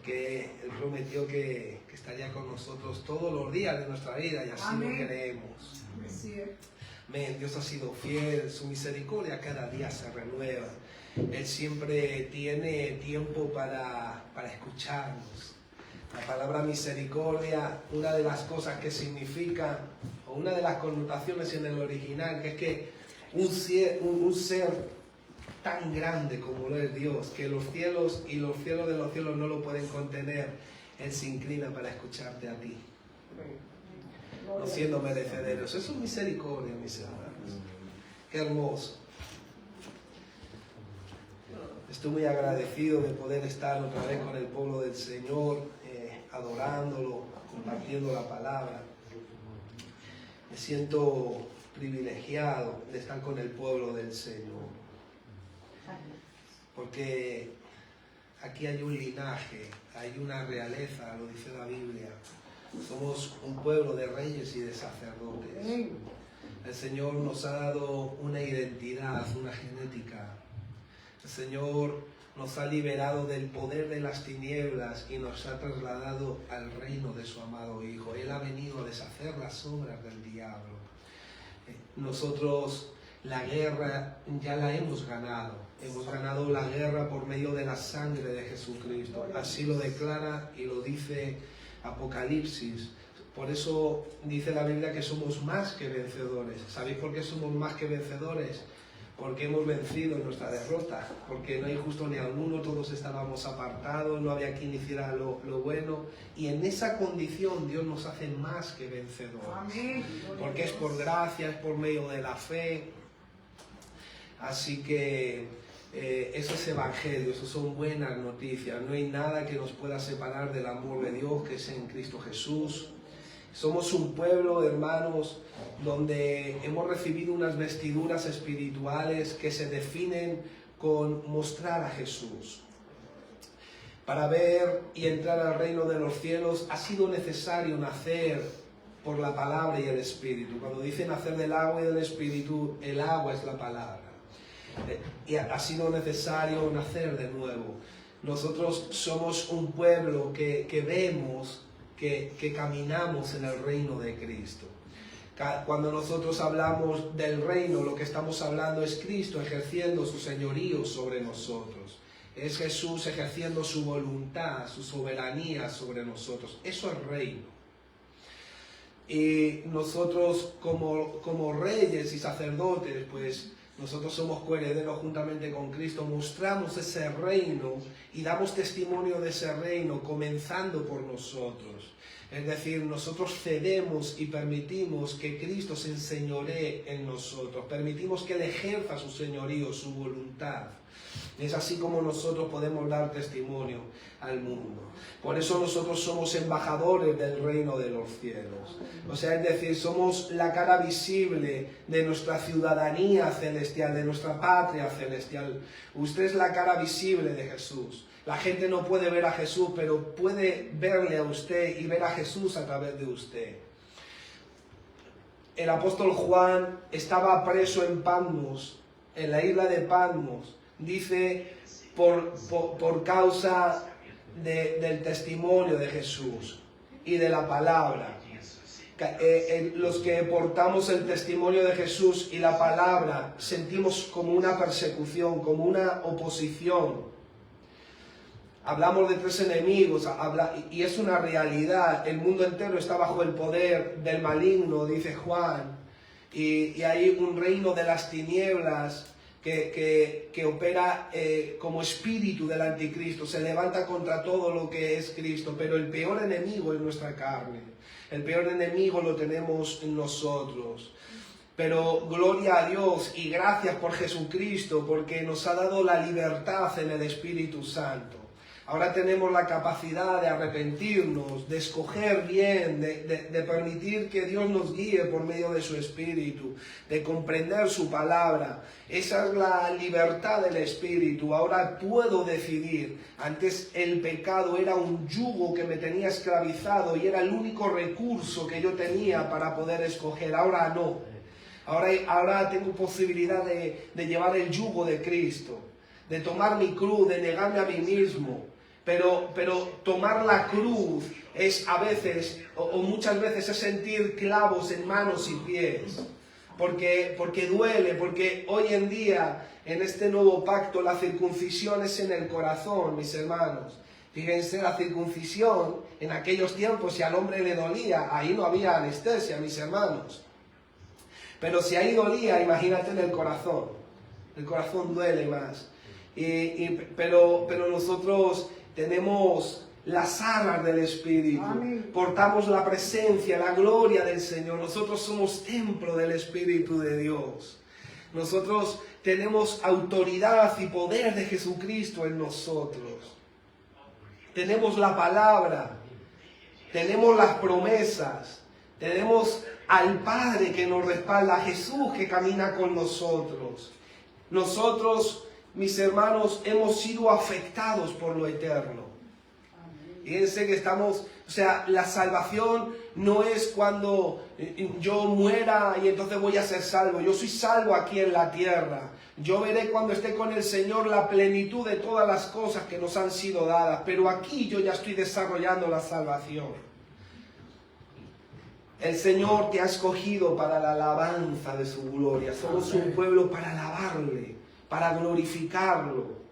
porque Él prometió que estaría con nosotros todos los días de nuestra vida y así Amén. lo creemos. Así es. Amén. Dios ha sido fiel, su misericordia cada día se renueva. Él siempre tiene tiempo para escucharnos. La palabra misericordia, una de las cosas que significa, o una de las connotaciones en el original, que es que un ser tan grande como lo es Dios, que los cielos y los cielos de los cielos no lo pueden contener, Él se inclina para escucharte a ti, no siendo merecederos. Eso es misericordia, mis hermanos. Qué hermoso. Estoy muy agradecido de poder estar otra vez con el pueblo del Señor, adorándolo, compartiendo la palabra. Me siento privilegiado de estar con el pueblo del Señor, porque aquí hay un linaje, hay una realeza, lo dice la Biblia. Somos un pueblo de reyes y de sacerdotes. El Señor nos ha dado una identidad, una genética. El Señor nos ha liberado del poder de las tinieblas y nos ha trasladado al reino de su amado Hijo. Él ha venido a deshacer las obras del diablo. Nosotros la guerra ya la hemos ganado. Hemos ganado la guerra por medio de la sangre de Jesucristo. Así lo declara y lo dice Apocalipsis. Por eso dice la Biblia que somos más que vencedores. ¿Sabéis por qué somos más que vencedores? Porque hemos vencido en nuestra derrota, porque no hay justo ni alguno, todos estábamos apartados, no había quien hiciera lo bueno, y en esa condición Dios nos hace más que vencedores. Amén. Porque es por gracia, es por medio de la fe. Así que eso es evangelio, eso son buenas noticias. No hay nada que nos pueda separar del amor de Dios que es en Cristo Jesús. Somos un pueblo, hermanos, donde hemos recibido unas vestiduras espirituales que se definen con mostrar a Jesús. Para ver y entrar al reino de los cielos ha sido necesario nacer por la palabra y el Espíritu. Cuando dice nacer del agua y del Espíritu, el agua es la palabra. Y ha sido necesario nacer de nuevo. Nosotros somos un pueblo que vemos, que caminamos en el reino de Cristo. Cuando nosotros hablamos del reino, lo que estamos hablando es Cristo ejerciendo su señorío sobre nosotros. Es Jesús ejerciendo su voluntad, su soberanía sobre nosotros. Eso es reino. Y nosotros como reyes y sacerdotes, pues nosotros somos coherederos juntamente con Cristo, mostramos ese reino y damos testimonio de ese reino comenzando por nosotros. Es decir, nosotros cedemos y permitimos que Cristo se enseñoree en nosotros, permitimos que Él ejerza su señorío, su voluntad. Es así como nosotros podemos dar testimonio al mundo. Por eso nosotros somos embajadores del reino de los cielos. O sea, es decir, somos la cara visible de nuestra ciudadanía celestial, de nuestra patria celestial. Usted es la cara visible de Jesús. La gente no puede ver a Jesús, pero puede verle a usted y ver a Jesús a través de usted. El apóstol Juan estaba preso en Patmos, en la isla de Patmos. Dice, por causa del testimonio de Jesús y de la palabra. Los que portamos el testimonio de Jesús y la palabra sentimos como una persecución, como una oposición. Hablamos de tres enemigos y es una realidad. El mundo entero está bajo el poder del maligno, dice Juan, y hay un reino de las tinieblas que opera como espíritu del anticristo, se levanta contra todo lo que es Cristo, pero el peor enemigo es nuestra carne, el peor enemigo lo tenemos en nosotros. Pero gloria a Dios y gracias por Jesucristo, porque nos ha dado la libertad en el Espíritu Santo. Ahora tenemos la capacidad de arrepentirnos, de escoger bien, de permitir que Dios nos guíe por medio de su Espíritu, de comprender su palabra. Esa es la libertad del Espíritu. Ahora puedo decidir. Antes el pecado era un yugo que me tenía esclavizado y era el único recurso que yo tenía para poder escoger. Ahora no. Ahora tengo posibilidad de llevar el yugo de Cristo, de tomar mi cruz, de negarme a mí mismo. pero tomar la cruz es a veces, o muchas veces, es sentir clavos en manos y pies. Porque duele, porque hoy en día, en este nuevo pacto, la circuncisión es en el corazón, mis hermanos. Fíjense, la circuncisión, en aquellos tiempos, si al hombre le dolía, ahí no había anestesia, mis hermanos. Pero si ahí dolía, imagínate en el corazón. El corazón duele más. Pero nosotros tenemos las armas del Espíritu. Amén. Portamos la presencia, la gloria del Señor. Nosotros somos templo del Espíritu de Dios. Nosotros tenemos autoridad y poder de Jesucristo en nosotros. Tenemos la palabra, tenemos las promesas, tenemos al Padre que nos respalda, a Jesús que camina con nosotros. Nosotros, mis hermanos, hemos sido afectados por lo eterno. Fíjense que estamos, o sea, la salvación no es cuando yo muera y entonces voy a ser salvo. Yo soy salvo aquí en la tierra. Yo veré cuando esté con el Señor la plenitud de todas las cosas que nos han sido dadas. Pero aquí yo ya estoy desarrollando la salvación. El Señor te ha escogido para la alabanza de su gloria. Somos un pueblo para alabarle, para glorificarlo.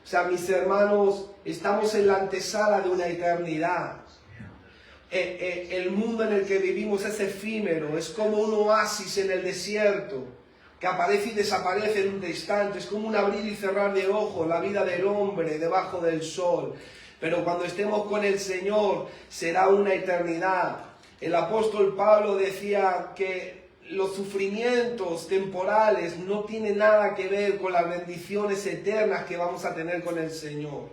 O sea, mis hermanos, estamos en la antesala de una eternidad. El mundo en el que vivimos es efímero, es como un oasis en el desierto, que aparece y desaparece en un instante. Es como un abrir y cerrar de ojos, la vida del hombre debajo del sol. Pero cuando estemos con el Señor, será una eternidad. El apóstol Pablo decía que los sufrimientos temporales no tienen nada que ver con las bendiciones eternas que vamos a tener con el Señor.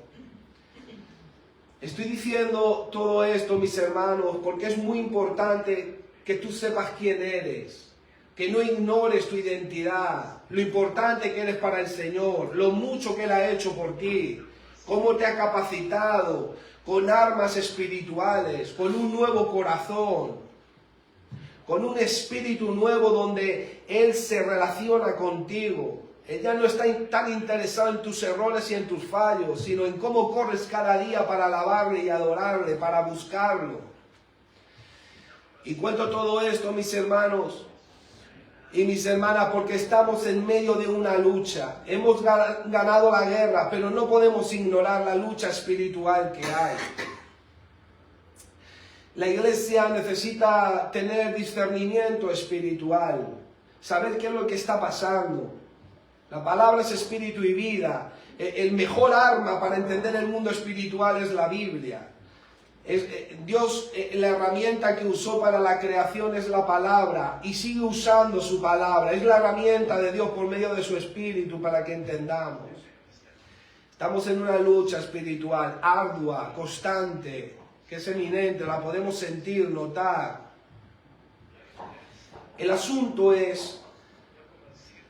Estoy diciendo todo esto, mis hermanos, porque es muy importante que tú sepas quién eres, que no ignores tu identidad, lo importante que eres para el Señor, lo mucho que Él ha hecho por ti, cómo te ha capacitado con armas espirituales, con un nuevo corazón, con un espíritu nuevo donde Él se relaciona contigo. Él ya no está tan interesado en tus errores y en tus fallos, sino en cómo corres cada día para alabarle y adorarle, para buscarlo. Y cuento todo esto, mis hermanos y mis hermanas, porque estamos en medio de una lucha. Hemos ganado la guerra, pero no podemos ignorar la lucha espiritual que hay. La iglesia necesita tener discernimiento espiritual, saber qué es lo que está pasando. La palabra es espíritu y vida. El mejor arma para entender el mundo espiritual es la Biblia. Dios, la herramienta que usó para la creación es la palabra y sigue usando su palabra. Es la herramienta de Dios por medio de su espíritu para que entendamos. Estamos en una lucha espiritual ardua, constante, que es eminente, la podemos sentir, notar. El asunto es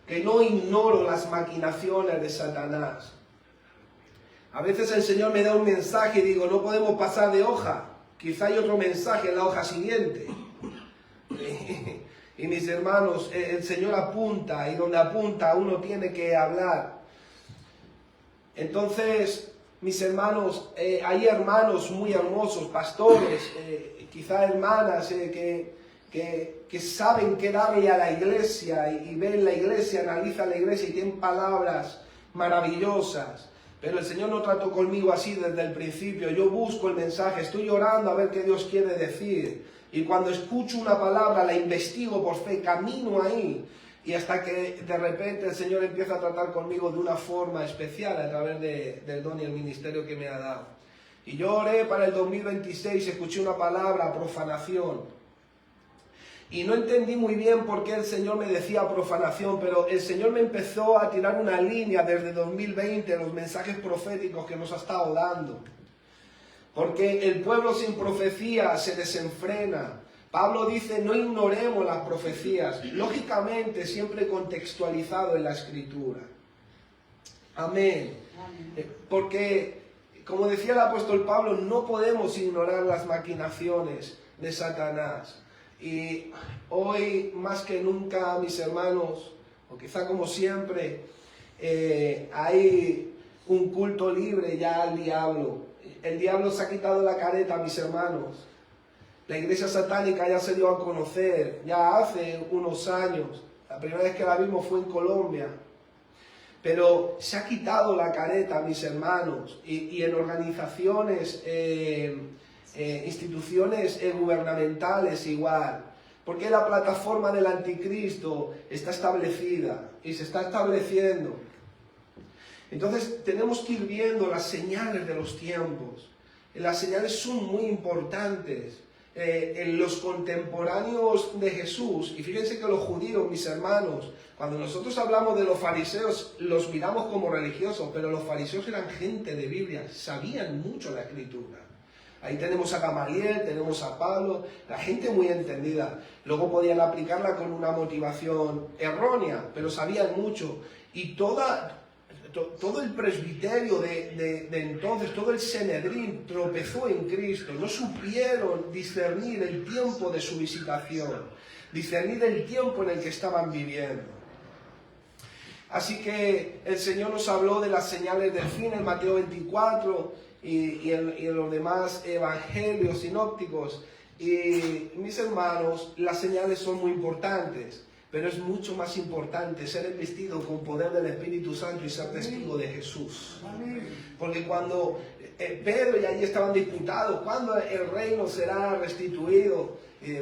que no ignoro las maquinaciones de Satanás. A veces el Señor me da un mensaje y digo, no podemos pasar de hoja, quizá hay otro mensaje en la hoja siguiente. Y mis hermanos, el Señor apunta, y donde apunta uno tiene que hablar. Entonces, mis hermanos, hay hermanos muy hermosos, pastores, quizá hermanas que saben qué darle a la iglesia y ven la iglesia, analizan la iglesia y tienen palabras maravillosas. Pero el Señor no trató conmigo así desde el principio. Yo busco el mensaje, estoy orando a ver qué Dios quiere decir. Y cuando escucho una palabra la investigo por fe, camino ahí. Y hasta que de repente el Señor empieza a tratar conmigo de una forma especial a través del don y el ministerio que me ha dado. Y yo oré para el 2026, escuché una palabra, profanación. Y no entendí muy bien por qué el Señor me decía profanación, pero el Señor me empezó a tirar una línea desde 2020, los mensajes proféticos que nos ha estado dando. Porque el pueblo sin profecía se desenfrena. Pablo dice, no ignoremos las profecías, lógicamente siempre contextualizado en la Escritura. Amén. Porque, como decía el apóstol Pablo, no podemos ignorar las maquinaciones de Satanás. Y hoy, más que nunca, mis hermanos, o quizá como siempre, hay un culto libre ya al diablo. El diablo se ha quitado la careta, mis hermanos. La iglesia satánica ya se dio a conocer, ya hace unos años. La primera vez que la vimos fue en Colombia. Pero se ha quitado la careta, mis hermanos, y en organizaciones, instituciones gubernamentales igual. Porque la plataforma del anticristo está establecida y se está estableciendo. Entonces tenemos que ir viendo las señales de los tiempos. Las señales son muy importantes. En los contemporáneos de Jesús, y fíjense que los judíos, mis hermanos, cuando nosotros hablamos de los fariseos, los miramos como religiosos, pero los fariseos eran gente de Biblia, sabían mucho la Escritura. Ahí tenemos a Gamaliel, tenemos a Pablo, la gente muy entendida. Luego podían aplicarla con una motivación errónea, pero sabían mucho. Y todo el presbiterio de entonces, todo el Sanedrín tropezó en Cristo. No supieron discernir el tiempo de su visitación, discernir el tiempo en el que estaban viviendo. Así que el Señor nos habló de las señales del fin en Mateo 24 y en los demás evangelios sinópticos. Y mis hermanos, las señales son muy importantes. Pero es mucho más importante ser investido con poder del Espíritu Santo y ser testigo de Jesús. Porque cuando Pedro y allí estaban disputados, ¿cuándo el reino será restituido?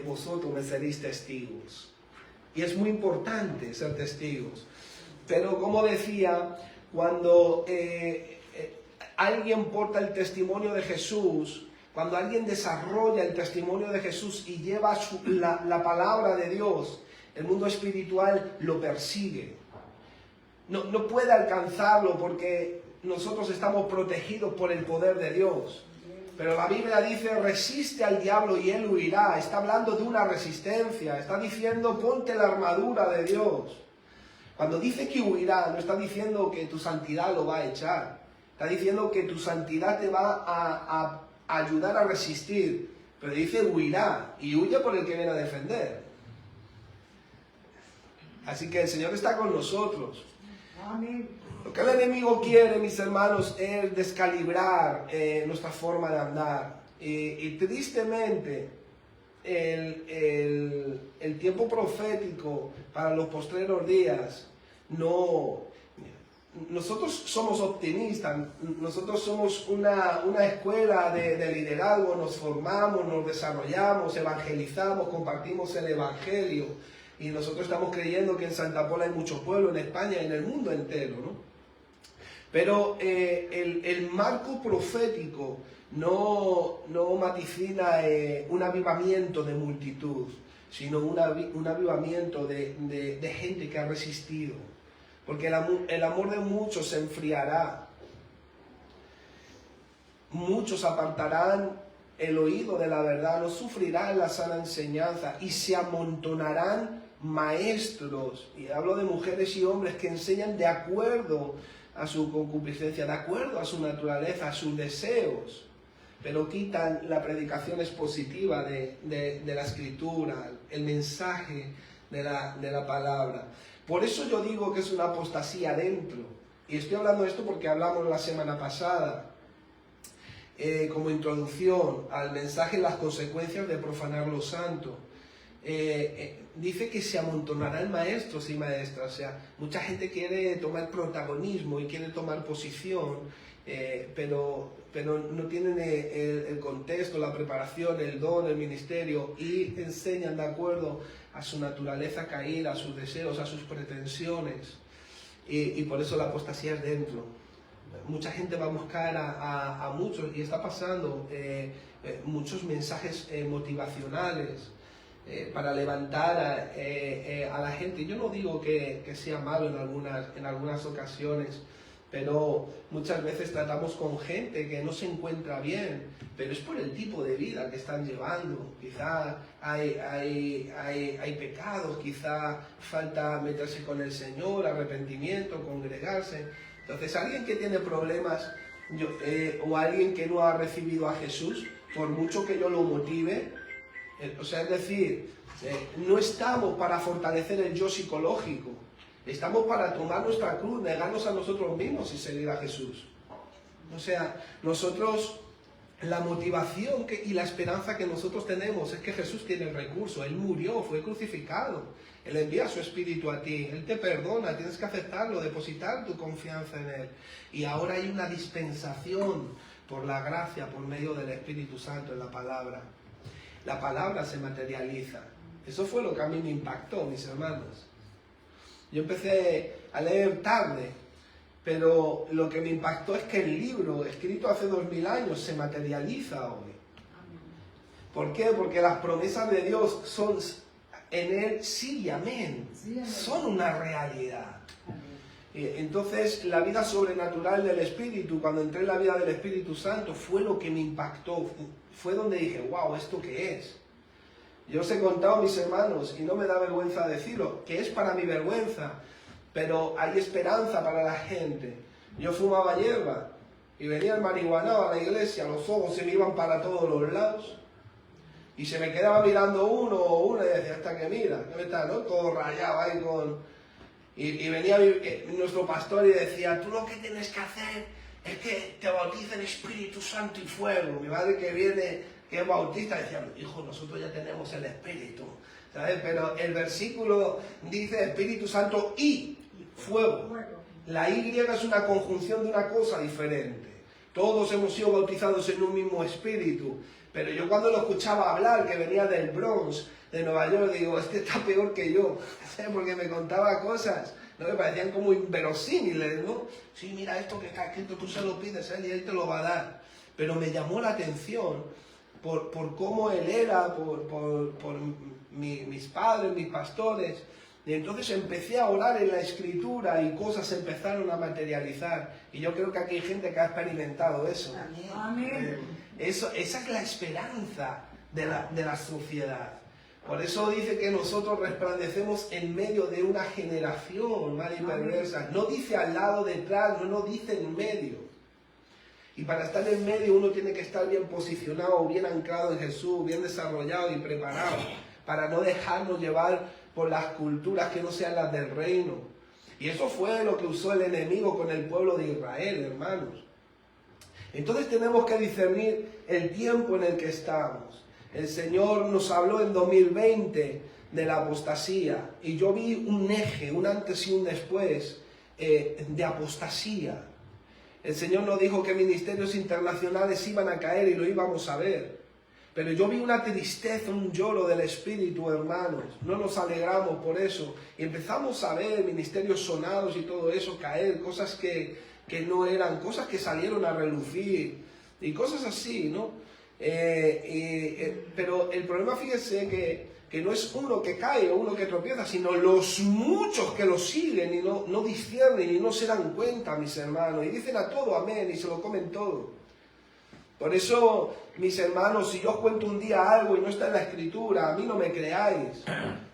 Vosotros me seréis testigos. Y es muy importante ser testigos. Pero como decía, cuando alguien porta el testimonio de Jesús, cuando alguien desarrolla el testimonio de Jesús y lleva la palabra de Dios, el mundo espiritual lo persigue. No puede alcanzarlo porque nosotros estamos protegidos por el poder de Dios. Pero la Biblia dice, resiste al diablo y él huirá. Está hablando de una resistencia. Está diciendo, ponte la armadura de Dios. Cuando dice que huirá, no está diciendo que tu santidad lo va a echar. Está diciendo que tu santidad te va a ayudar a resistir. Pero dice huirá. Y huye por el que viene a defender. Así que el Señor está con nosotros. Amén. Lo que el enemigo quiere, mis hermanos, es descalibrar nuestra forma de andar. Y tristemente, el tiempo profético para los postreros días, nosotros somos optimistas, nosotros somos una escuela de liderazgo, nos formamos, nos desarrollamos, evangelizamos, compartimos el evangelio. Y nosotros estamos creyendo que en Santa Pola hay mucho pueblo, en España y en el mundo entero, ¿no? Pero el marco profético no vaticina un avivamiento de multitud, sino un avivamiento de gente que ha resistido. Porque el amor de muchos se enfriará. Muchos apartarán el oído de la verdad, no sufrirán la sana enseñanza y se amontonarán maestros, y hablo de mujeres y hombres que enseñan de acuerdo a su concupiscencia, de acuerdo a su naturaleza, a sus deseos, pero quitan la predicación expositiva de la Escritura, el mensaje de la palabra. Por eso yo digo que es una apostasía dentro, y estoy hablando de esto porque hablamos la semana pasada, como introducción al mensaje, las consecuencias de profanar lo santo. Dice que se amontonarán maestros y maestras, o sea, mucha gente quiere tomar protagonismo y quiere tomar posición, pero no tienen el contexto, la preparación, el don, el ministerio, y enseñan de acuerdo a su naturaleza caída, a sus deseos, a sus pretensiones, y por eso la apostasía es dentro. Mucha gente va a buscar a muchos, y está pasando muchos mensajes motivacionales, para levantar a la gente. Yo no digo que sea malo en algunas ocasiones, pero muchas veces tratamos con gente que no se encuentra bien, pero es por el tipo de vida que están llevando. Quizá hay pecados, quizá falta meterse con el Señor, arrepentimiento, congregarse. Entonces, alguien que tiene problemas o alguien que no ha recibido a Jesús, por mucho que yo lo motive, o sea, es decir, no estamos para fortalecer el yo psicológico, estamos para tomar nuestra cruz, negarnos a nosotros mismos y seguir a Jesús. O sea, nosotros, la motivación y la esperanza que nosotros tenemos es que Jesús tiene el recurso. Él murió, fue crucificado. Él envía su Espíritu a ti. Él te perdona, tienes que aceptarlo, depositar tu confianza en Él. Y ahora hay una dispensación por la gracia, por medio del Espíritu Santo en la palabra. La palabra se materializa. Eso fue lo que a mí me impactó, mis hermanos. Yo empecé a leer tarde, pero lo que me impactó es que el libro, escrito hace 2000 años, se materializa hoy. ¿Por qué? Porque las promesas de Dios son en Él sí y amén. Son una realidad. Entonces, la vida sobrenatural del Espíritu, cuando entré en la vida del Espíritu Santo, fue lo que me impactó. Fue donde dije, wow, ¿esto qué es? Yo os he contado, mis hermanos, y no me da vergüenza decirlo, que es para mi vergüenza, pero hay esperanza para la gente. Yo fumaba hierba y venía el marihuanao a la iglesia, los ojos se me iban para todos los lados y se me quedaba mirando uno o una y decía, hasta que mira, que me está, ¿no? Todo rayado ahí con... Y venía nuestro pastor y decía, tú lo que tienes que hacer es que te bauticen Espíritu Santo y fuego. Mi madre que viene, que es bautista, decía, hijo, nosotros ya tenemos el Espíritu, ¿sabes? Pero el versículo dice Espíritu Santo y fuego. La Y es una conjunción de una cosa diferente. Todos hemos sido bautizados en un mismo espíritu. Pero yo cuando lo escuchaba hablar, que venía del Bronx, de Nueva York, digo, este está peor que yo, ¿sabes? Porque me contaba cosas, ¿no? Que parecían como inverosímiles, ¿no? Sí, mira, esto que está escrito, tú se lo pides a él y él te lo va a dar. Pero me llamó la atención por cómo él era, por mis padres, mis pastores. Y entonces empecé a orar en la Escritura y cosas se empezaron a materializar. Y yo creo que aquí hay gente que ha experimentado eso. Amén. Esa es la esperanza de la sociedad. Por eso dice que nosotros resplandecemos en medio de una generación mala y perversa. No dice al lado, detrás, no dice en medio. Y para estar en medio uno tiene que estar bien posicionado, bien anclado en Jesús, bien desarrollado y preparado, para no dejarnos llevar por las culturas que no sean las del reino. Y eso fue lo que usó el enemigo con el pueblo de Israel, hermanos. Entonces tenemos que discernir el tiempo en el que estamos. El Señor nos habló en 2020 de la apostasía y yo vi un eje, un antes y un después de apostasía. El Señor nos dijo que ministerios internacionales iban a caer y lo íbamos a ver. Pero yo vi una tristeza, un lloro del Espíritu, hermanos. No nos alegramos por eso. Y empezamos a ver ministerios sonados y todo eso caer, cosas que no eran, cosas que salieron a relucir y cosas así, ¿no? Pero el problema, fíjese, que no es uno que cae o uno que tropieza, sino los muchos que lo siguen y no disciernen y no se dan cuenta, mis hermanos, y dicen a todo amén y se lo comen todo. Por eso, mis hermanos, si yo os cuento un día algo y no está en la Escritura, a mí no me creáis,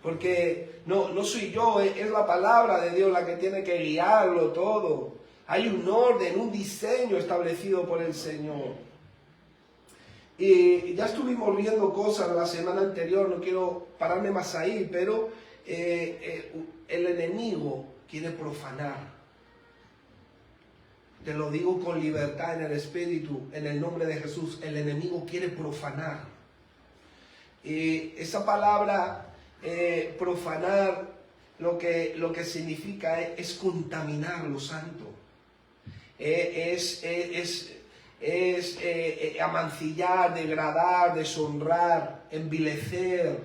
porque no soy yo, es la palabra de Dios la que tiene que guiarlo todo. Hay un orden, un diseño establecido por el Señor. Y ya estuvimos viendo cosas la semana anterior, no quiero pararme más ahí, pero el enemigo quiere profanar. Te lo digo con libertad en el Espíritu, en el nombre de Jesús. El enemigo quiere profanar. Esa palabra profanar lo que significa es contaminar lo santo. Es amancillar, degradar, deshonrar, envilecer,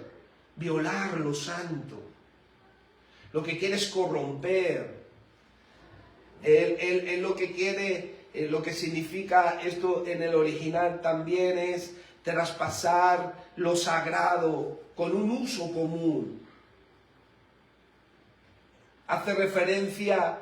violar lo santo. Lo que quiere es corromper. Él lo que quiere, lo que significa esto en el original también es traspasar lo sagrado con un uso común. Hace referencia,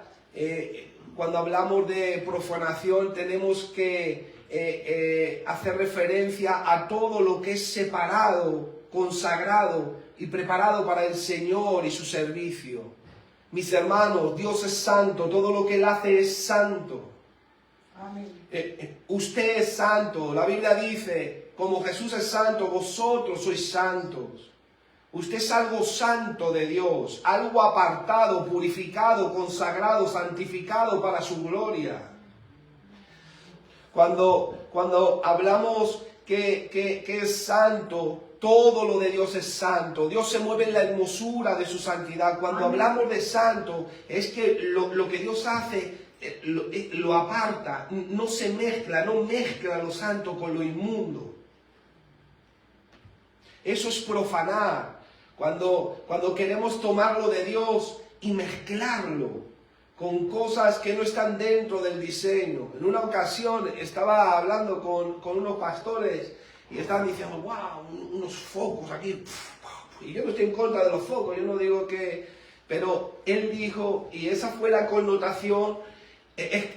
cuando hablamos de profanación, tenemos que hacer referencia a todo lo que es separado, consagrado y preparado para el Señor y su servicio. Mis hermanos, Dios es santo, todo lo que Él hace es santo. Amén. Usted es santo, la Biblia dice, como Jesús es santo, vosotros sois santos. Usted es algo santo de Dios, algo apartado, purificado, consagrado, santificado para su gloria. Cuando hablamos que es santo, todo lo de Dios es santo. Dios se mueve en la hermosura de su santidad. Cuando hablamos de santo, es que lo que Dios hace lo aparta, no se mezcla, no mezcla lo santo con lo inmundo. Eso es profanar. Cuando queremos tomar lo de Dios y mezclarlo con cosas que no están dentro del diseño. En una ocasión estaba hablando con unos pastores y estaban diciendo, wow, unos focos aquí. Y yo no estoy en contra de los focos, yo no digo que... Pero él dijo, y esa fue la connotación,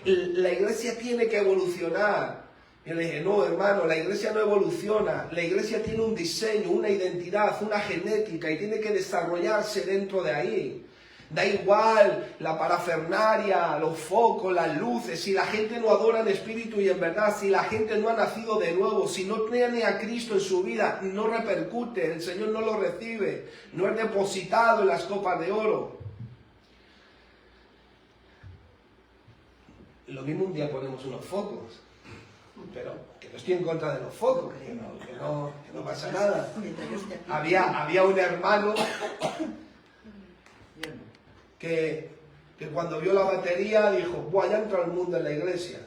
la iglesia tiene que evolucionar. Y le dije, no, hermano, la iglesia no evoluciona. La iglesia tiene un diseño, una identidad, una genética y tiene que desarrollarse dentro de ahí. Da igual la parafernalia, los focos, las luces, si la gente no adora en espíritu y en verdad, si la gente no ha nacido de nuevo, si no tiene a Cristo en su vida, no repercute, el Señor no lo recibe, no es depositado en las copas de oro. Lo mismo un día ponemos unos focos, pero que no estoy en contra de los focos, que no pasa nada. Había un hermano que cuando vio la batería dijo, ¡buah, ya entra el mundo en la iglesia!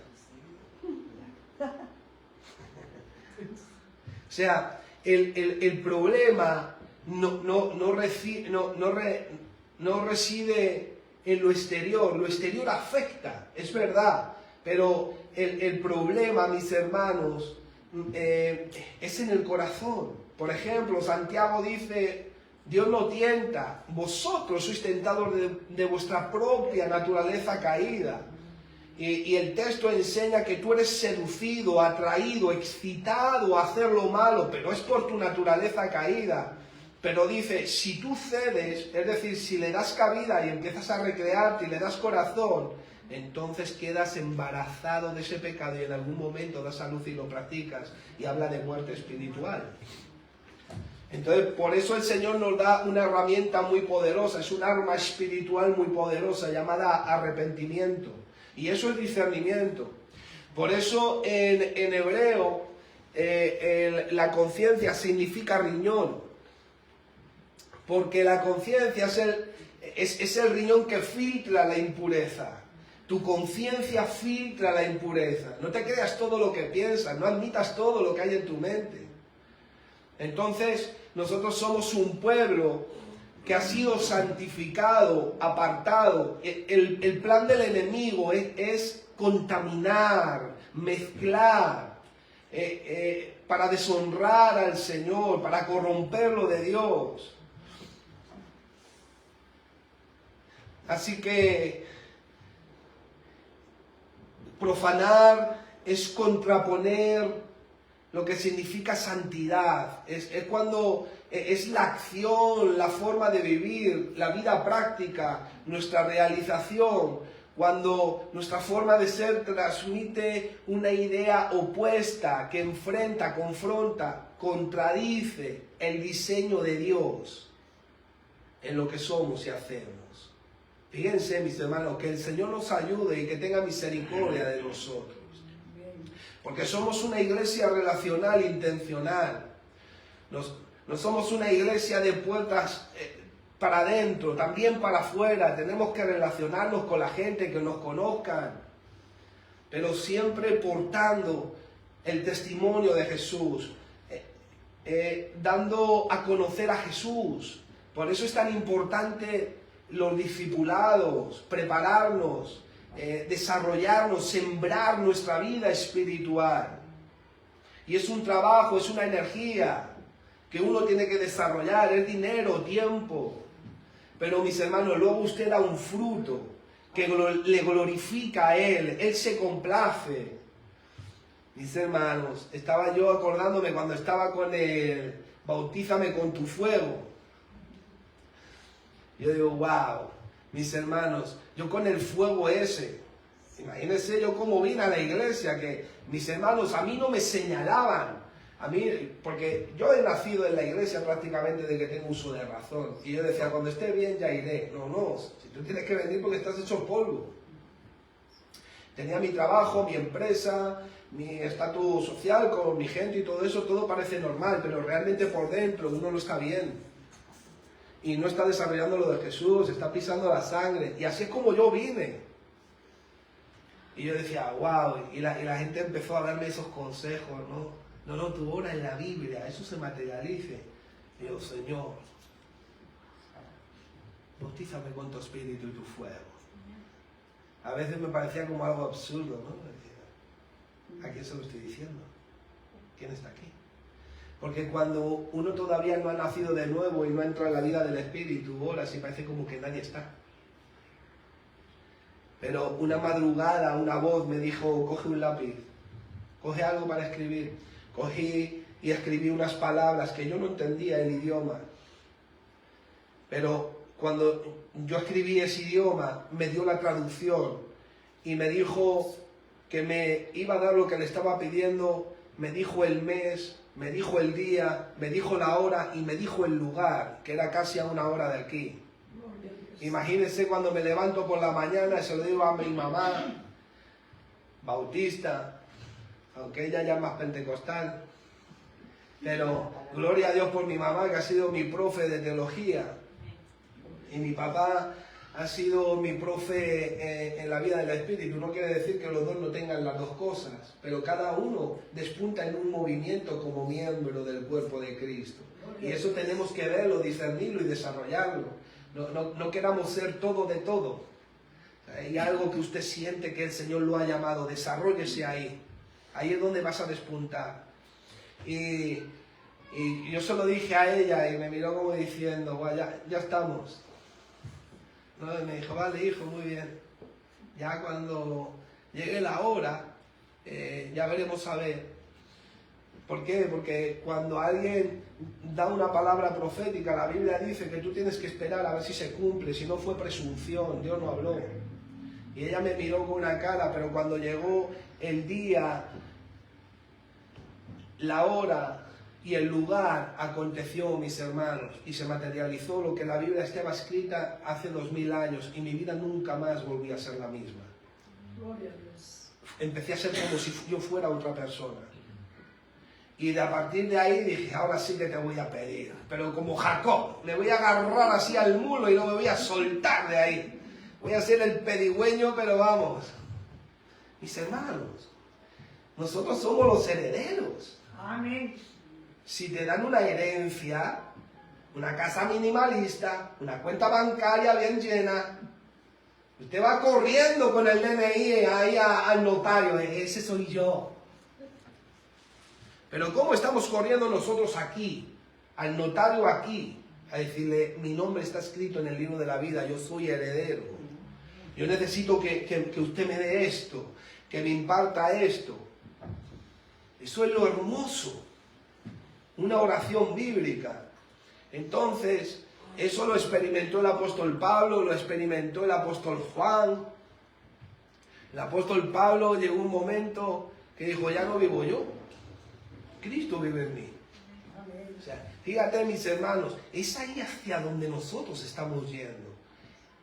O sea, el problema no reside en lo exterior afecta, es verdad, pero el problema, mis hermanos, es en el corazón. Por ejemplo, Santiago dice, Dios no tienta, vosotros sois tentados de vuestra propia naturaleza caída. Y el texto enseña que tú eres seducido, atraído, excitado a hacer lo malo, pero es por tu naturaleza caída. Pero dice, si tú cedes, es decir, si le das cabida y empiezas a recrearte y le das corazón, entonces quedas embarazado de ese pecado y en algún momento das a luz y lo practicas. Y habla de muerte espiritual. Entonces, por eso el Señor nos da una herramienta muy poderosa, es un arma espiritual muy poderosa llamada arrepentimiento. Y eso es discernimiento. Por eso en hebreo la conciencia significa riñón. Porque la conciencia es el riñón que filtra la impureza. Tu conciencia filtra la impureza. No te creas todo lo que piensas, no admitas todo lo que hay en tu mente. Entonces, nosotros somos un pueblo que ha sido santificado, apartado. El plan del enemigo es contaminar, mezclar, para deshonrar al Señor, para corromperlo de Dios. Así que profanar es contraponer lo que significa santidad. Es cuando es la acción, la forma de vivir, la vida práctica, nuestra realización, cuando nuestra forma de ser transmite una idea opuesta que enfrenta, confronta, contradice el diseño de Dios en lo que somos y hacemos. Fíjense, mis hermanos, que el Señor nos ayude y que tenga misericordia de nosotros. Porque somos una iglesia relacional, intencional. No somos una iglesia de puertas para adentro, también para afuera. Tenemos que relacionarnos con la gente, que nos conozcan. Pero siempre portando el testimonio de Jesús. Dando a conocer a Jesús. Por eso es tan importante los discipulados, prepararnos, desarrollarnos, sembrar nuestra vida espiritual. Y es un trabajo, es una energía que uno tiene que desarrollar, es dinero, tiempo. Pero mis hermanos, luego usted da un fruto que le glorifica a Él se complace. Mis hermanos, estaba yo acordándome cuando estaba con el bautízame con tu fuego. Yo digo, wow, mis hermanos, yo con el fuego ese, imagínense yo cómo vine a la iglesia, que mis hermanos a mí no me señalaban, a mí, porque yo he nacido en la iglesia prácticamente desde que tengo uso de razón, y yo decía, cuando esté bien ya iré. No, si tú tienes que venir porque estás hecho polvo. Tenía mi trabajo, mi empresa, mi estatus social con mi gente y todo eso, todo parece normal, pero realmente por dentro uno no está bien. Y no está desarrollando lo de Jesús, está pisando la sangre. Y así es como yo vine. Y yo decía, wow, y la gente empezó a darme esos consejos, no, tú ora en la Biblia, eso se materialice. Y yo, Señor, bautízame con tu espíritu y tu fuego. A veces me parecía como algo absurdo, ¿no? Decía, ¿a quién se lo estoy diciendo? ¿Quién está aquí? Porque cuando uno todavía no ha nacido de nuevo y no entra en la vida del Espíritu, oras y parece como que nadie está. Pero una madrugada una voz me dijo, coge un lápiz, coge algo para escribir. Cogí y escribí unas palabras que yo no entendía el idioma. Pero cuando yo escribí ese idioma, me dio la traducción y me dijo que me iba a dar lo que le estaba pidiendo, me dijo el mes, me dijo el día, me dijo la hora y me dijo el lugar, que era casi a 1 hora de aquí. Imagínense cuando me levanto por la mañana y se lo digo a mi mamá, bautista, aunque ella ya es más pentecostal, pero gloria a Dios por mi mamá que ha sido mi profe de teología y mi papá ha sido mi profe en la vida del Espíritu. No quiere decir que los dos no tengan las dos cosas, pero cada uno despunta en un movimiento como miembro del cuerpo de Cristo. Y eso tenemos que verlo, discernirlo y desarrollarlo. No queramos ser todo de todo. Hay algo que usted siente que el Señor lo ha llamado, desarróllese ahí. Ahí es donde vas a despuntar. Y yo se lo dije a ella y me miró como diciendo, bueno, ya estamos. ¿No? Y me dijo, vale hijo, muy bien. Ya cuando llegue la hora, ya veremos a ver. ¿Por qué? Porque cuando alguien da una palabra profética, la Biblia dice que tú tienes que esperar a ver si se cumple, si no fue presunción, Dios no habló. Y ella me miró con una cara, pero cuando llegó el día, la hora y el lugar, aconteció, mis hermanos, y se materializó lo que en la Biblia estaba escrita hace 2000 años, y mi vida nunca más volvió a ser la misma. Gloria a Dios. Empecé a ser como si yo fuera otra persona. Y a partir de ahí dije, ahora sí que te voy a pedir. Pero como Jacob, le voy a agarrar así al mulo y no me voy a soltar de ahí. Voy a ser el pedigüeño, pero vamos. Mis hermanos, nosotros somos los herederos. Amén. Si te dan una herencia, una casa minimalista, una cuenta bancaria bien llena, usted va corriendo con el DNI ahí al notario, ese soy yo. Pero ¿cómo estamos corriendo nosotros aquí, al notario aquí, a decirle, mi nombre está escrito en el libro de la vida, yo soy heredero? Yo necesito que usted me dé esto, que me imparta esto. Eso es lo hermoso, una oración bíblica. Entonces, eso lo experimentó el apóstol Pablo, lo experimentó el apóstol Juan. El apóstol Pablo llegó un momento que dijo, ya no vivo yo, Cristo vive en mí. O sea, fíjate mis hermanos, es ahí hacia donde nosotros estamos yendo.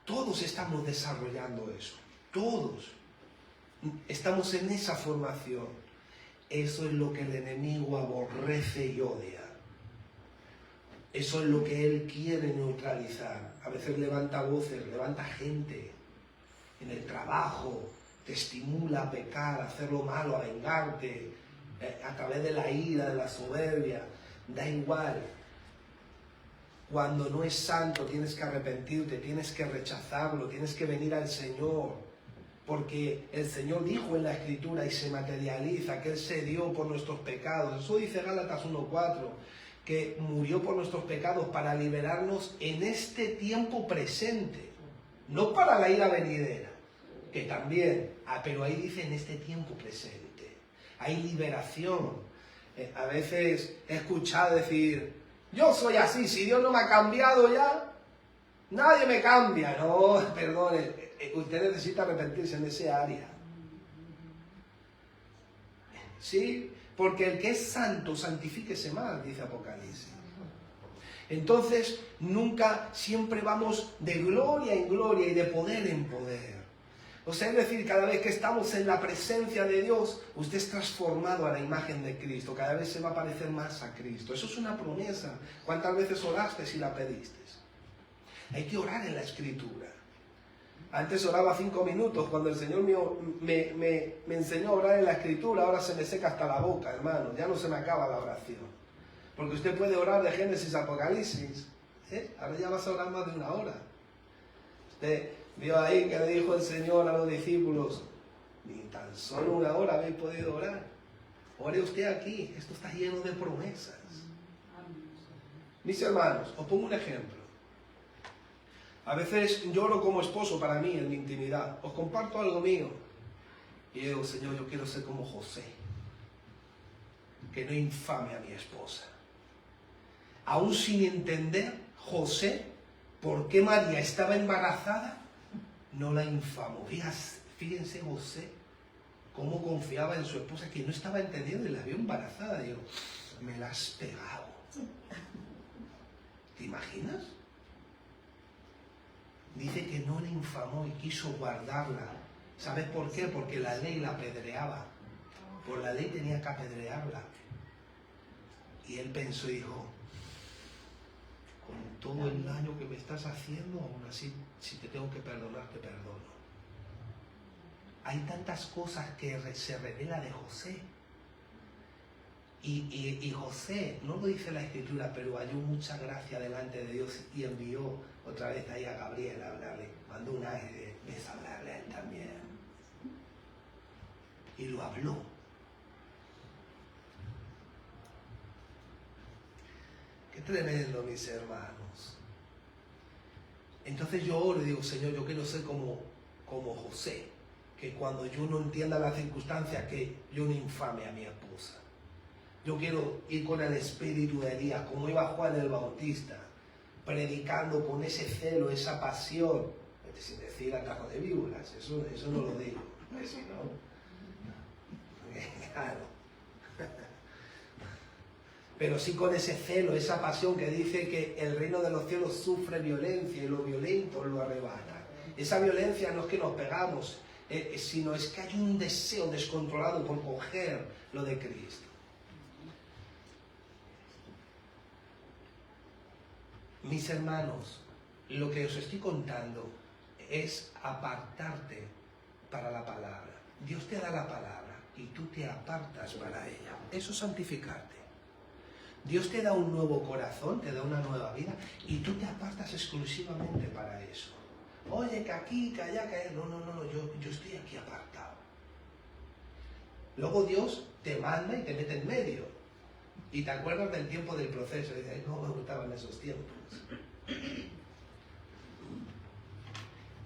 Todos estamos desarrollando eso, todos estamos en esa formación. Eso es lo que el enemigo aborrece y odia. Eso es lo que él quiere neutralizar. A veces levanta voces, levanta gente en el trabajo, te estimula a pecar, a hacer lo malo, a vengarte, a través de la ira, de la soberbia. Da igual. Cuando no es santo tienes que arrepentirte, tienes que rechazarlo, tienes que venir al Señor. Porque el Señor dijo en la Escritura y se materializa que Él se dio por nuestros pecados. Eso dice Gálatas 1:4, que murió por nuestros pecados para liberarnos en este tiempo presente. No para la ira venidera, que también, pero ahí dice en este tiempo presente. Hay liberación. A veces he escuchado decir, yo soy así, si Dios no me ha cambiado ya, nadie me cambia. No, perdone, usted necesita arrepentirse en ese área. ¿Sí? Porque el que es santo, santifíquese más, dice Apocalipsis. Entonces, siempre vamos de gloria en gloria y de poder en poder. O sea, es decir, cada vez que estamos en la presencia de Dios, usted es transformado a la imagen de Cristo. Cada vez se va a parecer más a Cristo. Eso es una promesa. ¿Cuántas veces oraste y la pediste? Hay que orar en la Escritura. Antes oraba 5 minutos, cuando el Señor me enseñó a orar en la Escritura, ahora se me seca hasta la boca, hermano. Ya no se me acaba la oración. Porque usted puede orar de Génesis a Apocalipsis. Ahora ya vas a orar más de 1 hora. Usted vio ahí que le dijo el Señor a los discípulos, ni tan solo 1 hora habéis podido orar. Ore usted aquí, esto está lleno de promesas. Mis hermanos, os pongo un ejemplo. A veces lloro como esposo para mí en mi intimidad. Os comparto algo mío. Y digo, Señor, yo quiero ser como José. Que no infame a mi esposa. Aún sin entender, José, por qué María estaba embarazada, no la infamó. Fíjense José, cómo confiaba en su esposa, que no estaba entendiendo y la vio embarazada. Digo, me la has pegado. ¿Te imaginas? Dice que no la infamó y quiso guardarla. ¿Sabes por qué? Porque la ley la apedreaba. Por la ley tenía que apedrearla. Y él pensó y dijo, con todo el daño que me estás haciendo, aún así, si te tengo que perdonar, te perdono. Hay tantas cosas que se revela de José. Y José, no lo dice la Escritura, pero halló mucha gracia delante de Dios y envió otra vez ahí a Gabriel a hablarle. Mandó un ángel, ves a hablarle a él también. Y lo habló. Qué tremendo, mis hermanos. Entonces yo oro y digo, Señor, yo quiero ser como José, que cuando yo no entienda las circunstancias, que yo no infame a mi esposa. Yo quiero ir con el espíritu de Elías, como iba Juan el Bautista, predicando con ese celo, esa pasión, sin decir atajo de víboras, eso no lo digo, si no, claro. Pero sí con ese celo, esa pasión que dice que el reino de los cielos sufre violencia y lo violento lo arrebata. Esa violencia no es que nos pegamos, sino es que hay un deseo descontrolado por coger lo de Cristo. Mis hermanos, lo que os estoy contando es apartarte para la palabra. Dios te da la palabra y tú te apartas para ella. Eso es santificarte. Dios te da un nuevo corazón, te da una nueva vida y tú te apartas exclusivamente para eso. Oye, que aquí, que allá, que allá. No, yo estoy aquí apartado. Luego Dios te manda y te mete en medio. Y te acuerdas del tiempo del proceso. Y dices, no me gustaban esos tiempos.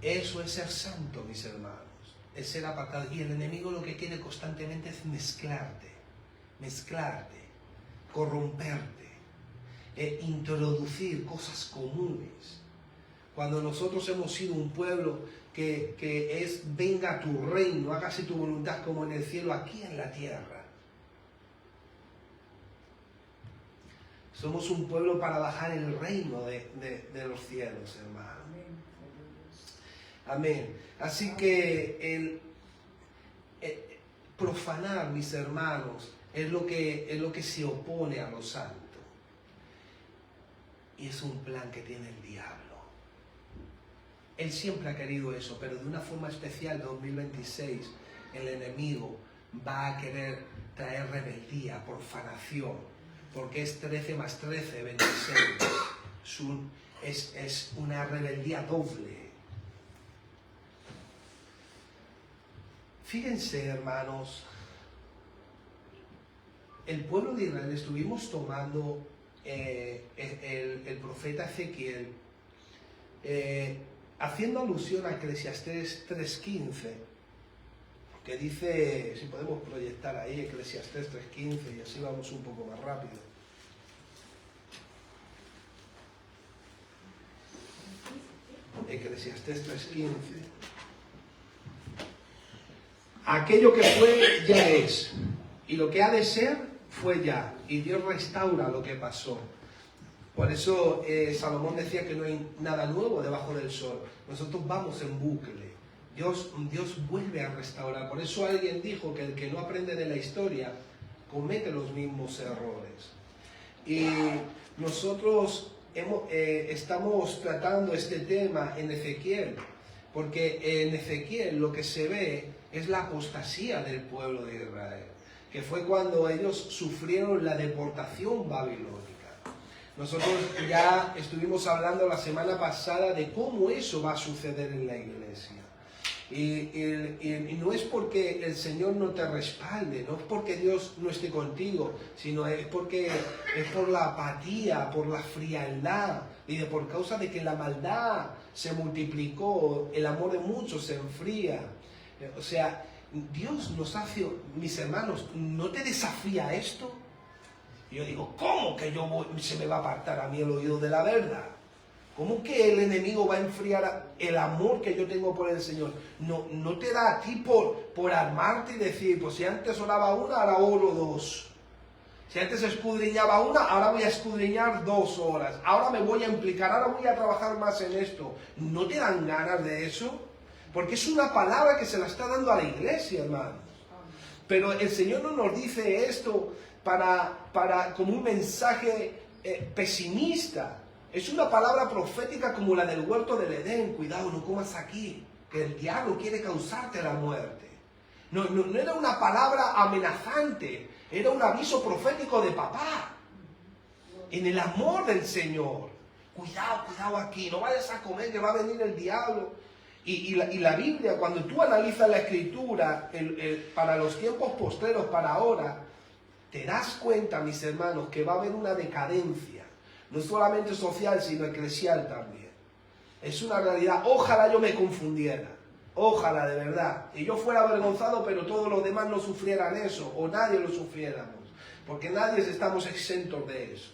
Eso es ser santo, mis hermanos. Es ser apartado. Y el enemigo lo que quiere constantemente es mezclarte, corromperte, introducir cosas comunes. Cuando nosotros hemos sido un pueblo que es, venga tu reino, hágase tu voluntad como en el cielo, aquí en la tierra. Somos un pueblo para bajar el reino de los cielos, hermano. Amén. Así que profanar, mis hermanos, es lo que se opone a lo santo. Y es un plan que tiene el diablo. Él siempre ha querido eso, pero de una forma especial, 2026, el enemigo va a querer traer rebeldía, profanación, porque es 13 más 13, 26. Es una rebeldía doble. Fíjense, hermanos, el pueblo de Israel estuvimos tomando el profeta Ezequiel, haciendo alusión a Eclesiastés 3:15, que dice, si podemos proyectar ahí Eclesiastés 3:15 y así vamos un poco más rápido. Eclesiastés 3:15. Aquello que fue ya es, y lo que ha de ser fue ya, y Dios restaura lo que pasó. Por eso Salomón decía que no hay nada nuevo debajo del sol. Nosotros vamos en bucle. Dios vuelve a restaurar. Por eso alguien dijo que el que no aprende de la historia comete los mismos errores. Y nosotros estamos tratando este tema en Ezequiel, porque en Ezequiel lo que se ve es la apostasía del pueblo de Israel, que fue cuando ellos sufrieron la deportación babilónica. Nosotros ya estuvimos hablando la semana pasada de cómo eso va a suceder en la iglesia. Y no es porque el Señor no te respalde, no es porque Dios no esté contigo, sino es porque es por la apatía, por la frialdad, y por causa de que la maldad se multiplicó, el amor de muchos se enfría. O sea, Dios nos hace, mis hermanos, ¿no te desafía esto? Y yo digo, ¿cómo que se me va a apartar a mí el oído de la verdad? ¿Cómo que el enemigo va a enfriar el amor que yo tengo por el Señor? No te da a ti por armarte y decir, pues si antes oraba una, ahora oro dos. Si antes escudriñaba una, ahora voy a escudriñar 2 horas. Ahora me voy a implicar, ahora voy a trabajar más en esto. ¿No te dan ganas de eso? Porque es una palabra que se la está dando a la iglesia, hermanos. Pero el Señor no nos dice esto como un mensaje pesimista. Es una palabra profética como la del huerto del Edén. Cuidado, no comas aquí, que el diablo quiere causarte la muerte. No era una palabra amenazante, era un aviso profético de papá. En el amor del Señor. Cuidado aquí, no vayas a comer que va a venir el diablo. Y la Biblia, cuando tú analizas la Escritura para los tiempos postreros, para ahora, te das cuenta, mis hermanos, que va a haber una decadencia. No solamente social, sino eclesial también. Es una realidad. Ojalá yo me confundiera. Ojalá, de verdad. Y yo fuera avergonzado, pero todos los demás no sufrieran eso. O nadie lo sufriéramos. Porque nadie estamos exentos de eso.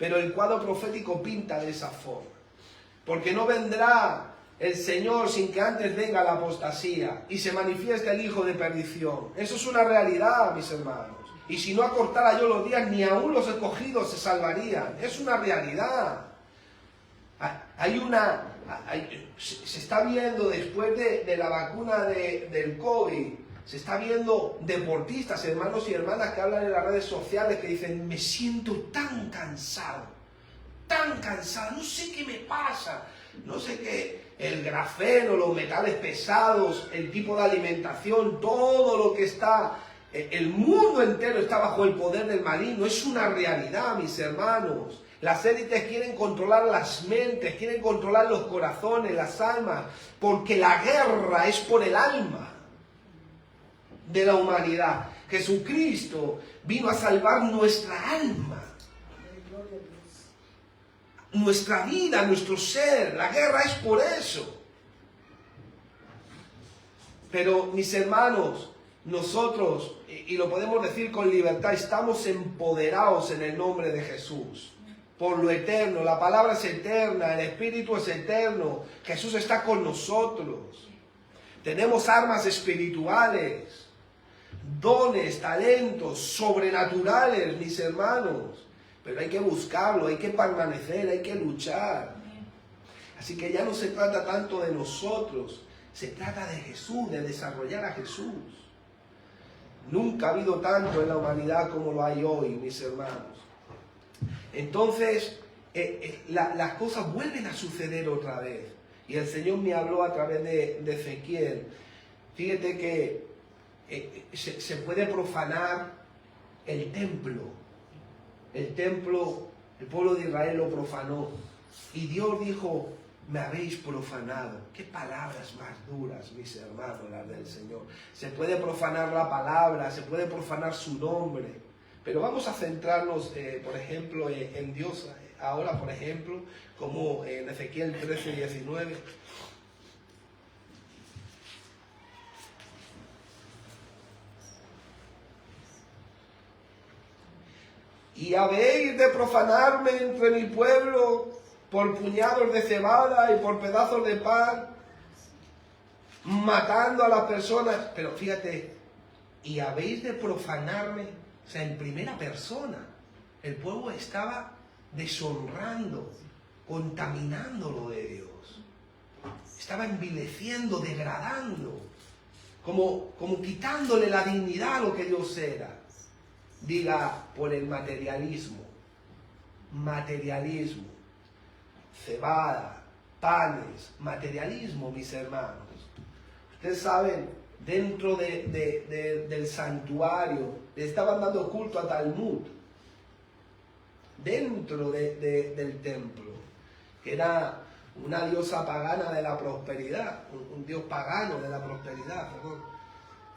Pero el cuadro profético pinta de esa forma. Porque no vendrá el Señor sin que antes venga la apostasía y se manifieste el hijo de perdición. Eso es una realidad, mis hermanos. Y si no acortara yo los días, ni aún los escogidos se salvarían. Es una realidad. Se está viendo después de la vacuna del COVID, se está viendo deportistas, hermanos y hermanas que hablan en las redes sociales que dicen, me siento tan cansado, no sé qué me pasa, no sé qué, el grafeno, los metales pesados, el tipo de alimentación, todo lo que está... El mundo entero está bajo el poder del maligno. Es una realidad, mis hermanos. Las élites quieren controlar las mentes, quieren controlar los corazones, las almas, porque la guerra es por el alma de la humanidad. Jesucristo vino a salvar nuestra alma, nuestra vida, nuestro ser. La guerra es por eso. Pero, mis hermanos, nosotros, y lo podemos decir con libertad, estamos empoderados en el nombre de Jesús. Por lo eterno, la palabra es eterna, el Espíritu es eterno, Jesús está con nosotros. Tenemos armas espirituales, dones, talentos sobrenaturales, mis hermanos. Pero hay que buscarlo, hay que permanecer, hay que luchar. Así que ya no se trata tanto de nosotros, se trata de Jesús, de desarrollar a Jesús. Nunca ha habido tanto en la humanidad como lo hay hoy, mis hermanos. Entonces, las cosas vuelven a suceder otra vez. Y el Señor me habló a través de Ezequiel. Fíjate que se puede profanar el templo. El templo, el pueblo de Israel lo profanó. Y Dios dijo, me habéis profanado. Qué palabras más duras, mis hermanos, las del Señor. Se puede profanar la palabra, se puede profanar su nombre. Pero vamos a centrarnos, por ejemplo, en Dios. Ahora, por ejemplo, como en Ezequiel 13:19. Y habéis de profanarme entre mi pueblo por puñados de cebada y por pedazos de pan, matando a las personas. Pero fíjate, y habéis de profanarme, o sea, en primera persona. El pueblo estaba deshonrando, contaminando lo de Dios. Estaba envileciendo, degradando, como quitándole la dignidad a lo que Dios era. Diga, por el materialismo. Materialismo. Cebada, panes, materialismo, mis hermanos. Ustedes saben, dentro del santuario le estaban dando culto a Talmud. Dentro del templo, que era una diosa pagana de la prosperidad, un dios pagano de la prosperidad, perdón.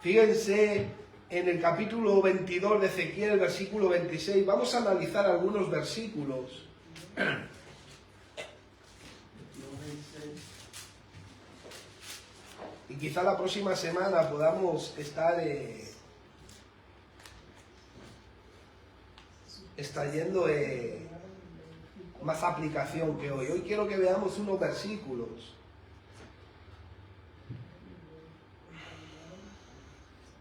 Fíjense en el capítulo 22 de Ezequiel, el versículo 26, vamos a analizar algunos versículos. Y quizá la próxima semana podamos estar extrayendo más aplicación que hoy. Hoy quiero que veamos unos versículos.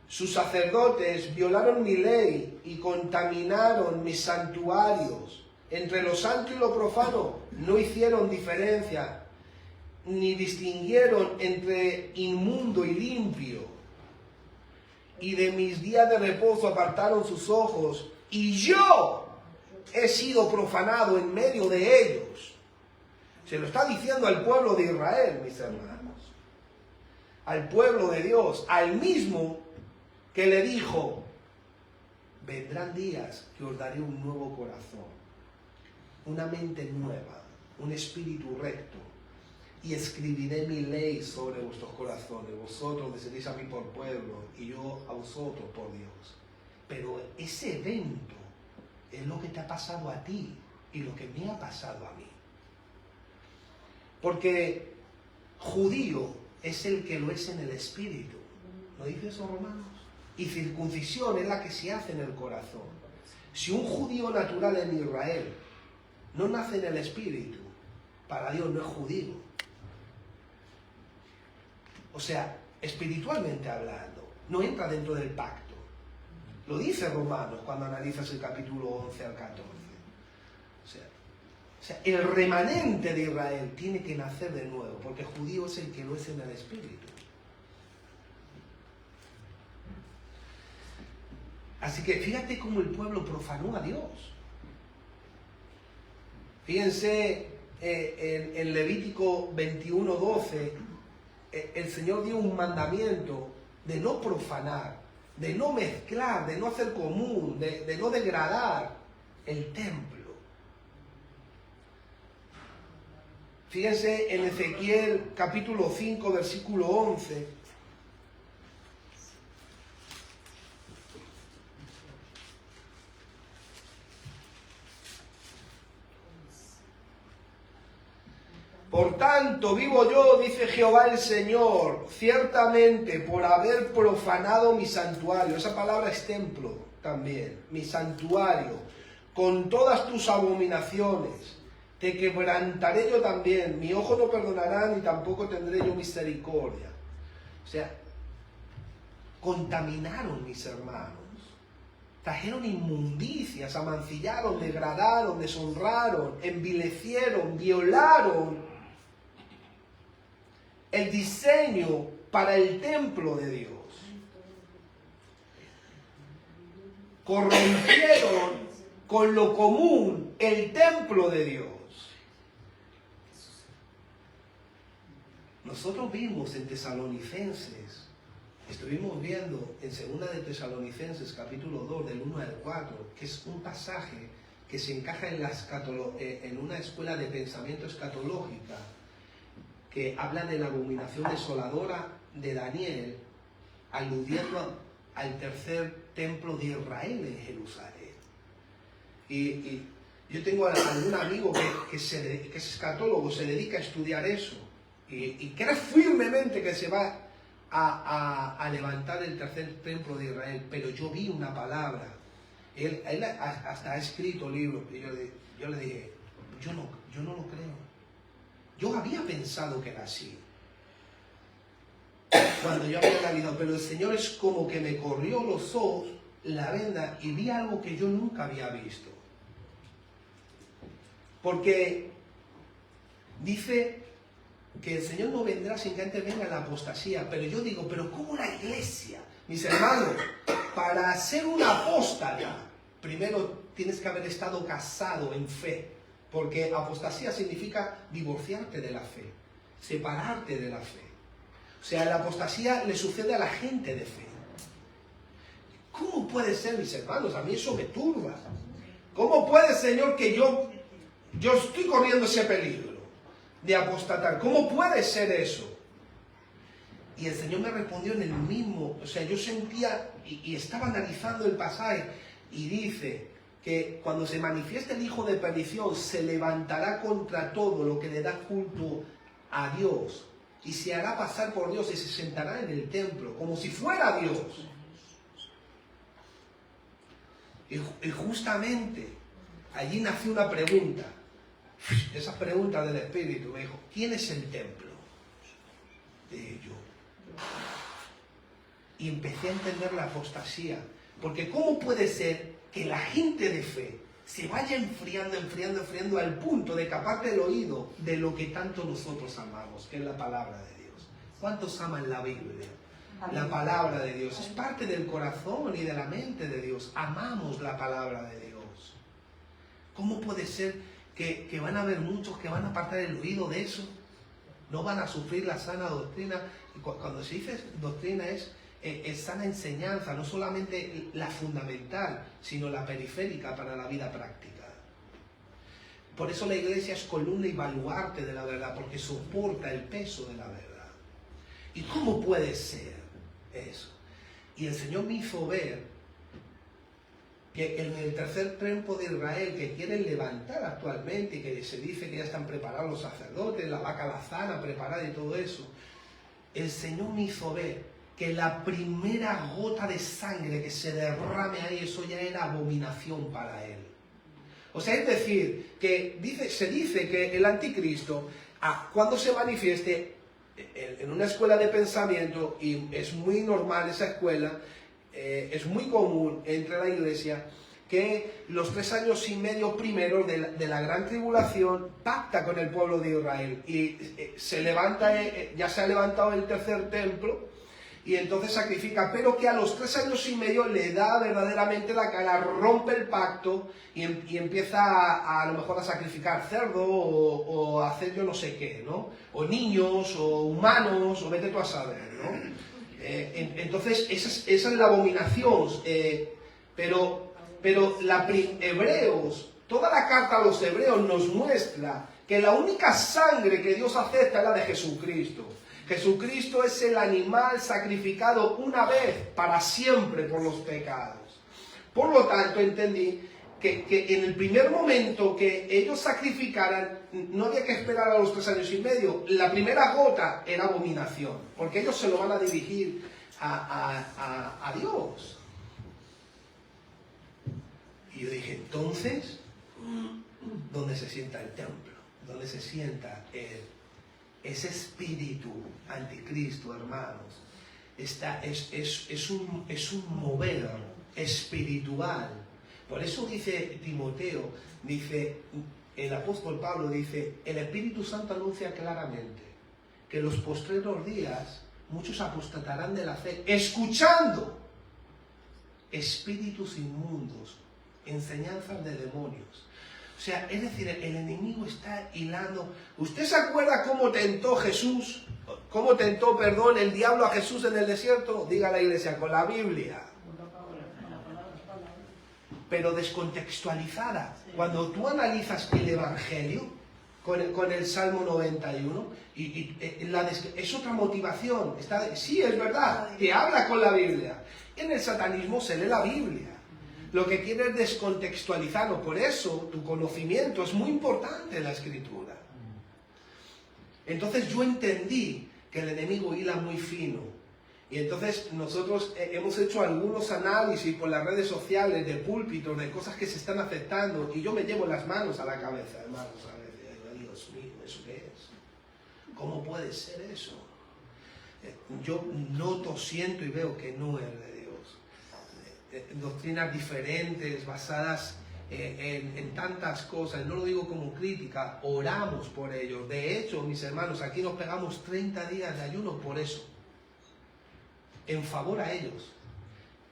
Sus sacerdotes violaron mi ley y contaminaron mis santuarios. Entre lo santo y lo profano no hicieron diferencia, ni distinguieron entre inmundo y limpio. Y de mis días de reposo apartaron sus ojos, y yo he sido profanado en medio de ellos. Se lo está diciendo al pueblo de Israel, mis hermanos. Al pueblo de Dios, al mismo que le dijo, vendrán días que os daré un nuevo corazón, una mente nueva, un espíritu recto, y escribiré mi ley sobre vuestros corazones. Vosotros me seréis a mí por pueblo, y yo a vosotros por Dios. Pero ese evento es lo que te ha pasado a ti y lo que me ha pasado a mí. Porque judío es el que lo es en el espíritu. ¿No dice eso, Romanos? Y circuncisión es la que se hace en el corazón. Si un judío natural en Israel no nace en el espíritu, para Dios no es judío. O sea, espiritualmente hablando, no entra dentro del pacto. Lo dice Romanos cuando analizas el capítulo 11 al 14. O sea, el remanente de Israel tiene que nacer de nuevo, porque judío es el que lo es en el espíritu. Así que fíjate cómo el pueblo profanó a Dios. Fíjense en Levítico 21:12, el Señor dio un mandamiento de no profanar, de no mezclar, de no hacer común, de no degradar el templo. Fíjense en Ezequiel capítulo 5, versículo 11. Por tanto, vivo yo, dice Jehová el Señor, ciertamente por haber profanado mi santuario. Esa palabra es templo también, mi santuario, con todas tus abominaciones. Te quebrantaré yo también, mi ojo no perdonará ni tampoco tendré yo misericordia. O sea, contaminaron mis hermanos, trajeron inmundicias, amancillaron, degradaron, deshonraron, envilecieron, violaron el diseño para el templo de Dios. Corrompieron con lo común el templo de Dios. Nosotros vimos en Tesalonicenses, estuvimos viendo en 2 de Tesalonicenses capítulo 2 del 1 al 4, que es un pasaje que se encaja en una escuela de pensamiento escatológica que habla de la abominación desoladora de Daniel, aludiendo al tercer templo de Israel en Jerusalén. Y yo tengo algún amigo que es escatólogo, se dedica a estudiar eso, y cree firmemente que se va a levantar el tercer templo de Israel, pero yo vi una palabra, él hasta ha escrito libros, y yo le dije, yo no lo creo. Yo había pensado que era así, cuando yo había analizado, pero el Señor es como que me corrió los ojos, la venda, y vi algo que yo nunca había visto. Porque dice que el Señor no vendrá sin que antes venga la apostasía. Pero yo digo, ¿pero cómo la iglesia? Mis hermanos, para ser un apóstata, primero tienes que haber estado casado en fe. Porque apostasía significa divorciarte de la fe, separarte de la fe. O sea, la apostasía le sucede a la gente de fe. ¿Cómo puede ser, mis hermanos? A mí eso me turba. ¿Cómo puede, Señor, que yo estoy corriendo ese peligro de apostatar? ¿Cómo puede ser eso? Y el Señor me respondió en el mismo, o sea, yo sentía y estaba analizando el pasaje y dice que cuando se manifieste el Hijo de perdición se levantará contra todo lo que le da culto a Dios y se hará pasar por Dios y se sentará en el templo como si fuera Dios. Y justamente allí nació una pregunta, esa pregunta del Espíritu me dijo, ¿quién es el templo? Dije yo. Y empecé a entender la apostasía, porque ¿cómo puede ser que la gente de fe se vaya enfriando al punto de taparte el oído de lo que tanto nosotros amamos, que es la palabra de Dios? ¿Cuántos aman la Biblia? La palabra de Dios es parte del corazón y de la mente de Dios. Amamos la palabra de Dios. ¿Cómo puede ser que van a haber muchos que van a apartar el oído de eso? No van a sufrir la sana doctrina. Cuando se dice doctrina es sana enseñanza, no solamente la fundamental, sino la periférica para la vida práctica. Por eso la iglesia es columna y baluarte de la verdad, porque soporta el peso de la verdad. ¿Y cómo puede ser eso? Y el Señor me hizo ver que en el tercer tiempo de Israel, que quieren levantar actualmente, y que se dice que ya están preparados los sacerdotes, la vaca lazana preparada y todo eso, el Señor me hizo ver que la primera gota de sangre que se derrame ahí, eso ya era abominación para Él. O sea, es decir, que se dice que el anticristo, cuando se manifieste en una escuela de pensamiento, y es muy normal esa escuela, es muy común entre la iglesia, que los 3 años y medio primeros de la gran tribulación pacta con el pueblo de Israel y se levanta, ya se ha levantado el tercer templo y entonces sacrifica, pero que a los 3 años y medio le da verdaderamente la cara, rompe el pacto y empieza a lo mejor a sacrificar cerdo o a hacer yo no sé qué, ¿no? O niños o humanos o vete tú a saber, ¿no? Entonces esa es la abominación, pero Hebreos, toda la carta a los hebreos nos muestra que la única sangre que Dios acepta es la de Jesucristo. Jesucristo es el animal sacrificado una vez para siempre por los pecados. Por lo tanto, entendí que en el primer momento que ellos sacrificaran, no había que esperar a los 3 años y medio. La primera gota era abominación, porque ellos se lo van a dirigir a Dios. Y yo dije, entonces, ¿dónde se sienta el templo? ¿Dónde se sienta ese espíritu anticristo, hermanos? Es un mover espiritual. Por eso dice Timoteo, dice, el apóstol Pablo dice, el Espíritu Santo anuncia claramente que en los postreros días muchos apostatarán de la fe, escuchando espíritus inmundos, enseñanzas de demonios. O sea, es decir, el enemigo está hilando. ¿Usted se acuerda cómo tentó el diablo a Jesús en el desierto? Diga la iglesia, con la Biblia. Pero descontextualizada. Cuando tú analizas el Evangelio con el Salmo 91, es otra motivación. Sí, es verdad, que habla con la Biblia. En el satanismo se lee la Biblia. Lo que quiere es descontextualizarlo. Por eso tu conocimiento es muy importante en la Escritura. Entonces yo entendí que el enemigo hila muy fino. Y entonces nosotros hemos hecho algunos análisis por las redes sociales, de púlpitos, de cosas que se están aceptando. Y yo me llevo las manos a la cabeza, hermanos. A ver, Dios mío, ¿eso qué es? ¿Cómo puede ser eso? Yo noto, siento y veo que no es de Dios. Doctrinas diferentes, basadas en tantas cosas, no lo digo como crítica, oramos por ellos. De hecho, mis hermanos, aquí nos pegamos 30 días de ayuno por eso, en favor a ellos,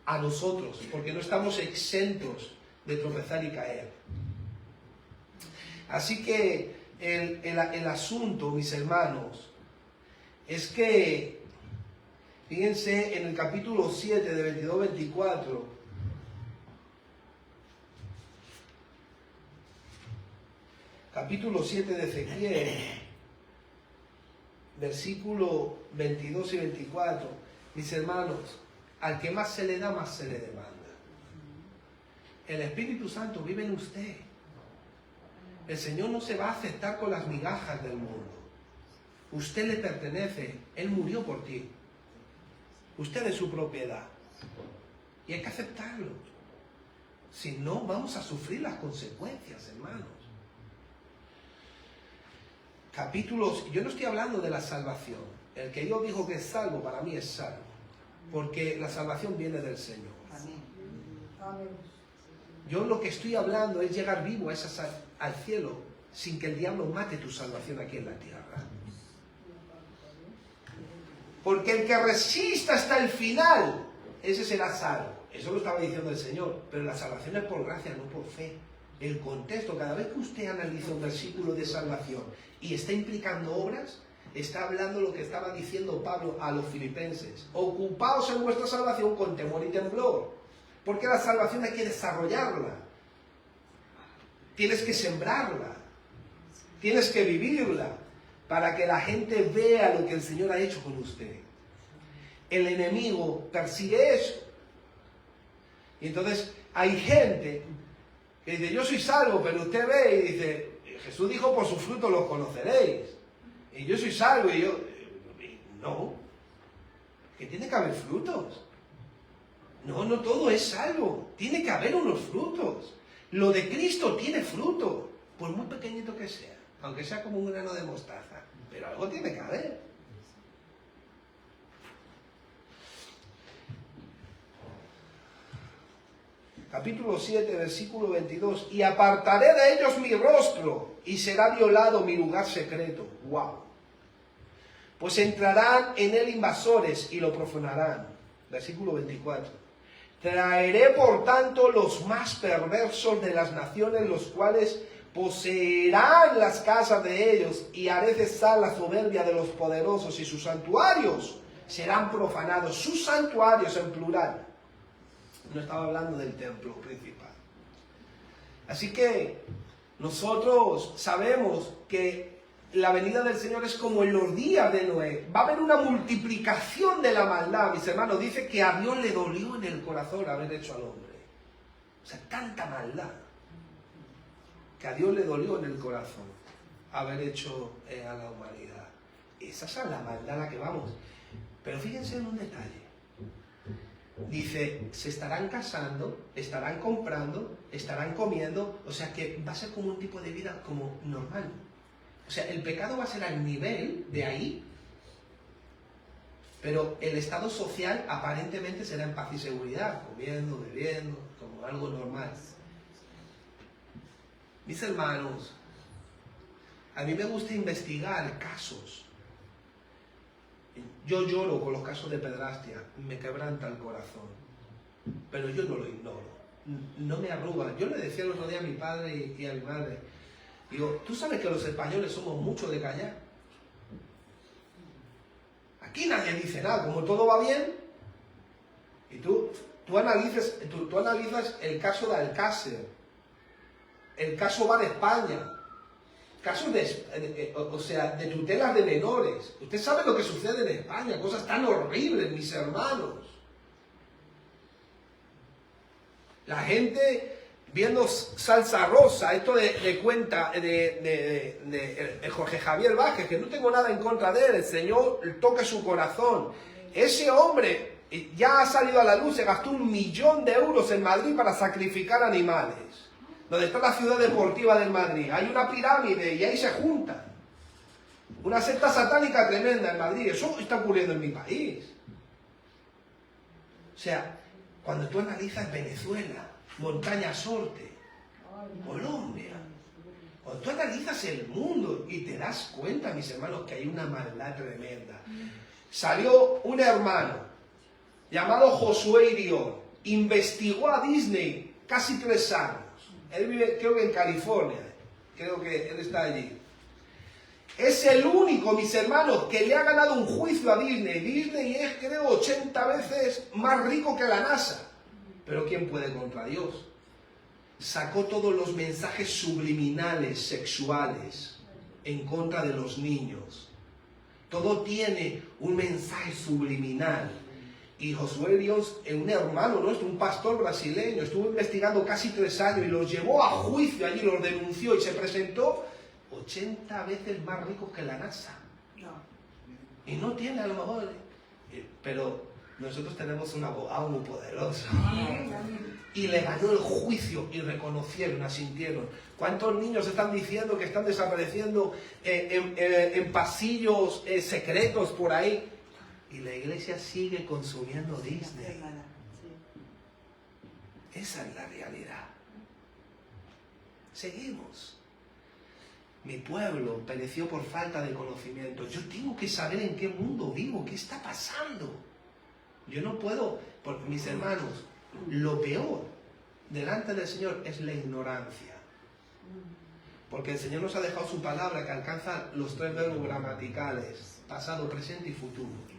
a nosotros, porque no estamos exentos de tropezar y caer. Así que el asunto, mis hermanos, es que, fíjense en el capítulo 7 de 22-24, capítulo 7 de Ezequiel, versículo 22 y 24, mis hermanos, al que más se le da, más se le demanda. El Espíritu Santo vive en usted. El Señor no se va a aceptar con las migajas del mundo. Usted le pertenece, Él murió por ti. Usted es su propiedad. Y hay que aceptarlo. Si no, vamos a sufrir las consecuencias, hermanos. Capítulos, yo no estoy hablando de la salvación. El que yo dijo que es salvo, para mí es salvo. Porque la salvación viene del Señor. Amén. Yo lo que estoy hablando es llegar vivo al cielo sin que el diablo mate tu salvación aquí en la tierra. Porque el que resista hasta el final, ese será salvo. Eso lo estaba diciendo el Señor. Pero la salvación es por gracia, no por fe. El contexto, cada vez que usted analiza un versículo de salvación y está implicando obras, está hablando lo que estaba diciendo Pablo a los filipenses. Ocupaos en vuestra salvación con temor y temblor. Porque la salvación hay que desarrollarla. Tienes que sembrarla. Tienes que vivirla para que la gente vea lo que el Señor ha hecho con usted. El enemigo persigue eso. Y entonces hay gente que dice, yo soy salvo, pero usted ve y dice, Jesús dijo, por sus frutos los conoceréis. Y yo soy salvo y yo... No. Que tiene que haber frutos. No, no todo es salvo. Tiene que haber unos frutos. Lo de Cristo tiene fruto, por muy pequeñito que sea, aunque sea como un grano de mostaza, pero algo tiene que haber. Capítulo 7, versículo 22. Y apartaré de ellos mi rostro, y será violado mi lugar secreto. ¡Wow! Pues entrarán en él invasores y lo profanarán. Versículo 24. Traeré por tanto los más perversos de las naciones, los cuales poseerán las casas de ellos, y haré cesar la soberbia de los poderosos, y sus santuarios serán profanados. Sus santuarios en plural. No estaba hablando del templo principal. Así que nosotros sabemos que la venida del Señor es como en los días de Noé. Va a haber una multiplicación de la maldad. Mis hermanos, dice que a Dios le dolió en el corazón haber hecho al hombre. O sea, tanta maldad. Que a Dios le dolió en el corazón haber hecho a la humanidad. Esa es la maldad a la que vamos. Pero fíjense en un detalle. Dice, se estarán casando, estarán comprando, estarán comiendo. O sea que va a ser como un tipo de vida como normal. O sea, el pecado va a ser al nivel de ahí, pero el estado social aparentemente será en paz y seguridad, comiendo, bebiendo, como algo normal. Mis hermanos, a mí me gusta investigar casos. Yo lloro con los casos de pederastia, me quebranta el corazón, pero yo no lo ignoro, no me arruga. Yo le decía el otro día a mi padre y a mi madre, digo, ¿tú sabes que los españoles somos mucho de callar? Aquí nadie dice nada, como todo va bien. Y tú analizas el caso de Alcácer, el caso Bar España, casos de tutelas de menores. Usted sabe lo que sucede en España, cosas tan horribles, mis hermanos. La gente viendo Salsa Rosa, esto de cuenta de Jorge Javier Vázquez, que no tengo nada en contra de él, el Señor toque su corazón. Ese hombre ya ha salido a la luz, se gastó 1 millón de euros en Madrid para sacrificar animales. Donde está la ciudad deportiva del Madrid, hay una pirámide y ahí se juntan. Una secta satánica tremenda en Madrid, eso está ocurriendo en mi país. O sea, cuando tú analizas Venezuela, Montaña Sorte, Colombia. Cuando tú analizas el mundo y te das cuenta, mis hermanos, que hay una maldad tremenda. Salió un hermano llamado Josué Irión, investigó a Disney casi 3 años. Él vive, creo que en California, creo que él está allí. Es el único, mis hermanos, que le ha ganado un juicio a Disney. Disney es, creo, 80 veces más rico que la NASA. Pero ¿quién puede contra Dios? Sacó todos los mensajes subliminales, sexuales, en contra de los niños. Todo tiene un mensaje subliminal. Y Josué Dios, un hermano nuestro, un pastor brasileño, estuvo investigando casi 3 años y los llevó a juicio allí, los denunció y se presentó 80 veces más ricos que la NASA. Y no tiene a lo mejor... pero nosotros tenemos un abogado muy poderoso. Y le ganó el juicio y reconocieron, asintieron. ¿Cuántos niños están diciendo que están desapareciendo en pasillos secretos por ahí? Y la iglesia sigue consumiendo Disney. Esa es la realidad. Seguimos. Mi pueblo pereció por falta de conocimiento. Yo tengo que saber en qué mundo vivo, qué está pasando. Yo no puedo, porque mis hermanos, lo peor delante del Señor es la ignorancia. Porque el Señor nos ha dejado su palabra que alcanza los 3 verbos gramaticales, pasado, presente y futuro.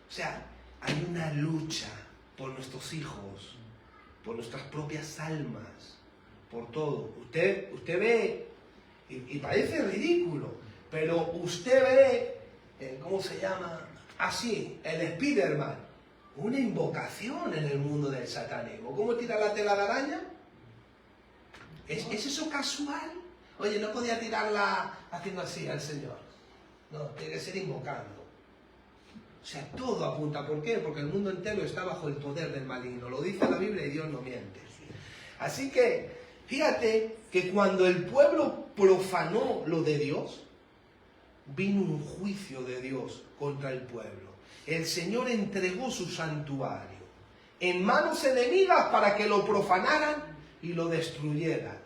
O sea, hay una lucha por nuestros hijos, por nuestras propias almas, por todo. Usted ve, y parece ridículo, pero usted ve, ¿cómo se llama? Así, el Spiderman, una invocación en el mundo del satanismo. ¿Cómo tira la tela de araña? ¿Es eso casual? Oye, no podía tirarla haciendo así al Señor. No, tiene que ser invocando. O sea, todo apunta. ¿Por qué? Porque el mundo entero está bajo el poder del maligno. Lo dice la Biblia y Dios no miente. Así que, fíjate que cuando el pueblo profanó lo de Dios, vino un juicio de Dios contra el pueblo. El Señor entregó su santuario en manos enemigas para que lo profanaran y lo destruyeran.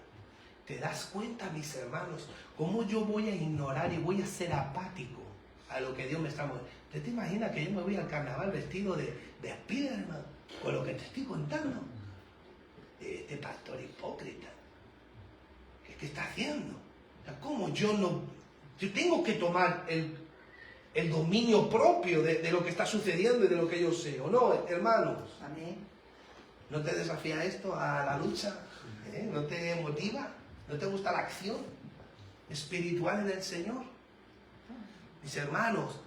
¿Te das cuenta, mis hermanos, cómo yo voy a ignorar y voy a ser apático a lo que Dios me está mostrando? ¿Usted te imagina que yo me voy al carnaval vestido de Spiderman con lo que te estoy contando? Este pastor hipócrita, ¿qué está haciendo? O sea, ¿cómo yo no? Yo tengo que tomar el dominio propio de lo que está sucediendo y de lo que yo sé, ¿o no, hermanos? Amén. ¿No te desafía esto a la lucha? ¿No te motiva? ¿No te gusta la acción espiritual en el Señor? Mis hermanos,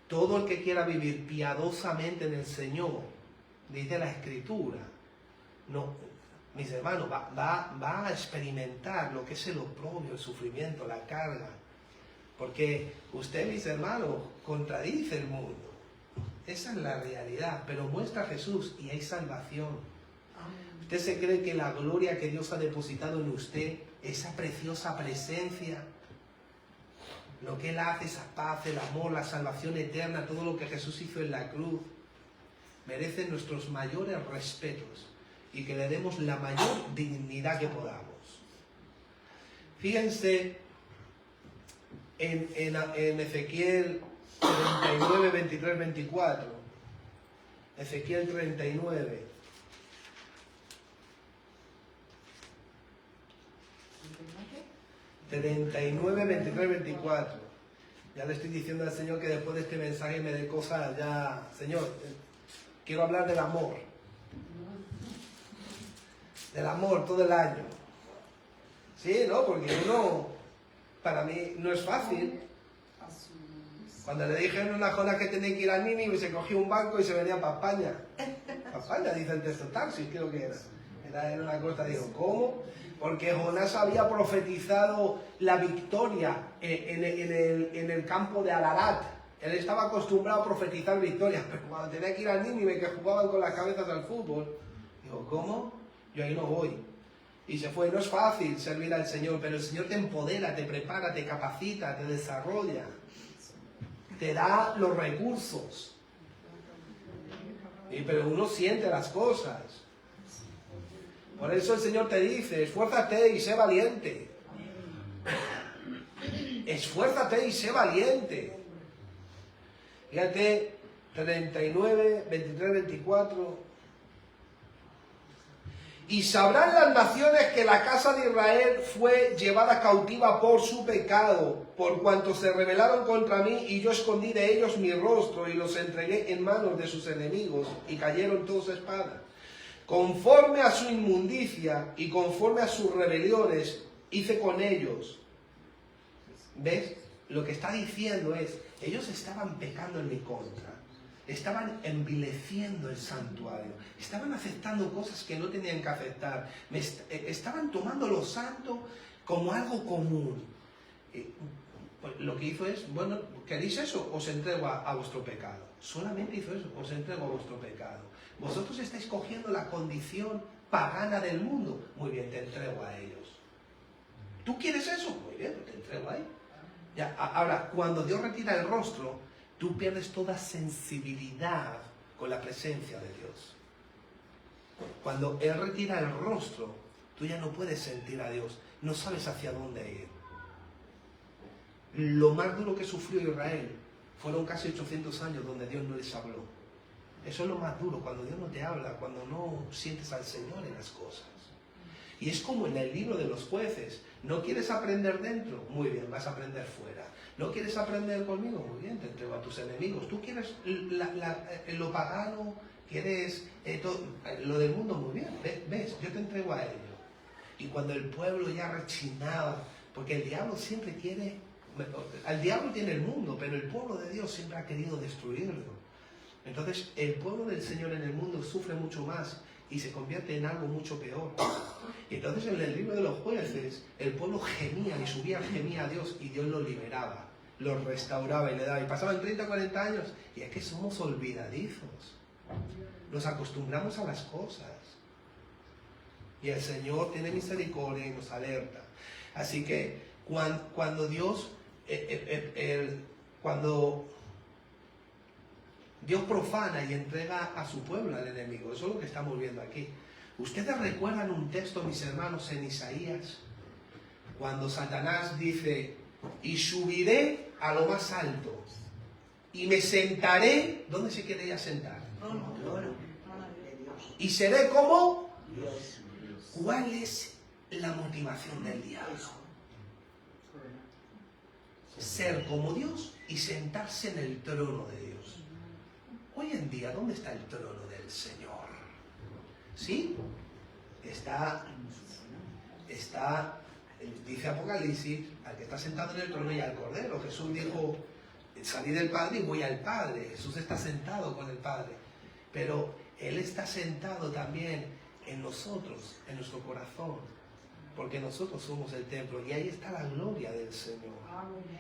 todo el que quiera vivir piadosamente en el Señor, dice la Escritura, no, mis hermanos, va a experimentar lo que es el oprobio, el sufrimiento, la carga. Porque usted, mis hermanos, contradice el mundo. Esa es la realidad, pero muestra a Jesús y hay salvación. ¿Usted se cree que la gloria que Dios ha depositado en usted, esa preciosa presencia, lo que Él hace, esa paz, el amor, la salvación eterna, todo lo que Jesús hizo en la cruz, merece nuestros mayores respetos y que le demos la mayor dignidad que podamos? Fíjense en Ezequiel 39, 23, 24. Ezequiel 39. ¿39? 39, 23, 24. Ya le estoy diciendo al Señor que después de este mensaje me dé cosas ya. Señor, quiero hablar del amor. Del amor todo el año. Sí, ¿no? Porque uno, para mí, no es fácil. Cuando le dijeron una Jonás que tenía que ir a Nínive, se cogió un banco y se venía para España. Para España, dice el texto, Tarsis, creo que era. Era una cosa, digo, ¿cómo? Porque Jonás había profetizado la victoria en el campo de Ararat. Él estaba acostumbrado a profetizar victorias, pero cuando tenía que ir a Nínive, que jugaban con las cabezas al fútbol, digo, ¿cómo? Yo ahí no voy. Y se fue. No es fácil servir al Señor, pero el Señor te empodera, te prepara, te capacita, te desarrolla, te da los recursos. Pero uno siente las cosas. Por eso el Señor te dice, esfuérzate y sé valiente. Esfuérzate y sé valiente. Fíjate, 39, 23, 24. Y sabrán las naciones que la casa de Israel fue llevada cautiva por su pecado, por cuanto se rebelaron contra mí, y yo escondí de ellos mi rostro y los entregué en manos de sus enemigos, y cayeron todos a espada. Conforme a su inmundicia y conforme a sus rebeliones, hice con ellos. ¿Ves? Lo que está diciendo es, ellos estaban pecando en mi contra. Estaban envileciendo el santuario, estaban aceptando cosas que no tenían que aceptar, estaban tomando lo santo como algo común. Lo que hizo es, bueno, ¿queréis eso? Os entrego a vuestro pecado. Solamente hizo eso, os entrego a vuestro pecado. Vosotros estáis cogiendo la condición pagana del mundo, muy bien, te entrego a ellos. ¿Tú quieres eso? Muy bien, te entrego ahí. Ya, ahora, cuando Dios retira el rostro, tú pierdes toda sensibilidad con la presencia de Dios. Cuando Él retira el rostro, tú ya no puedes sentir a Dios, no sabes hacia dónde ir. Lo más duro que sufrió Israel fueron casi 800 años donde Dios no les habló. Eso es lo más duro, cuando Dios no te habla, cuando no sientes al Señor en las cosas. Y es como en el libro de los jueces, ¿no quieres aprender dentro? Muy bien, vas a aprender fuera. ¿No quieres aprender conmigo? Muy bien, te entrego a tus enemigos. ¿Tú quieres lo pagano? ¿Quieres lo del mundo? Muy bien, ves, yo te entrego a ello. Y cuando el pueblo ya rechinaba, porque el diablo siempre quiere, el diablo tiene el mundo, pero el pueblo de Dios siempre ha querido destruirlo. Entonces el pueblo del Señor en el mundo sufre mucho más y se convierte en algo mucho peor. Y entonces en el libro de los jueces, el pueblo gemía y subía, gemía a Dios, y Dios los liberaba, los restauraba y le daba. Y pasaban 30, 40 años, y es que somos olvidadizos. Nos acostumbramos a las cosas. Y el Señor tiene misericordia y nos alerta. Así que cuando Dios, cuando Dios profana y entrega a su pueblo al enemigo, eso es lo que estamos viendo aquí. ¿Ustedes recuerdan un texto, mis hermanos, en Isaías? Cuando Satanás dice, y subiré a lo más alto, y me sentaré, ¿dónde se quería sentar? Y seré como Dios. ¿Cuál es la motivación del diablo? Ser como Dios y sentarse en el trono de Dios. Hoy en día, ¿dónde está el trono del Señor? ¿Sí? Está, dice Apocalipsis, al que está sentado en el trono y al Cordero. Jesús dijo, salí del Padre y voy al Padre. Jesús está sentado con el Padre. Pero Él está sentado también en nosotros, en nuestro corazón. Porque nosotros somos el templo y ahí está la gloria del Señor.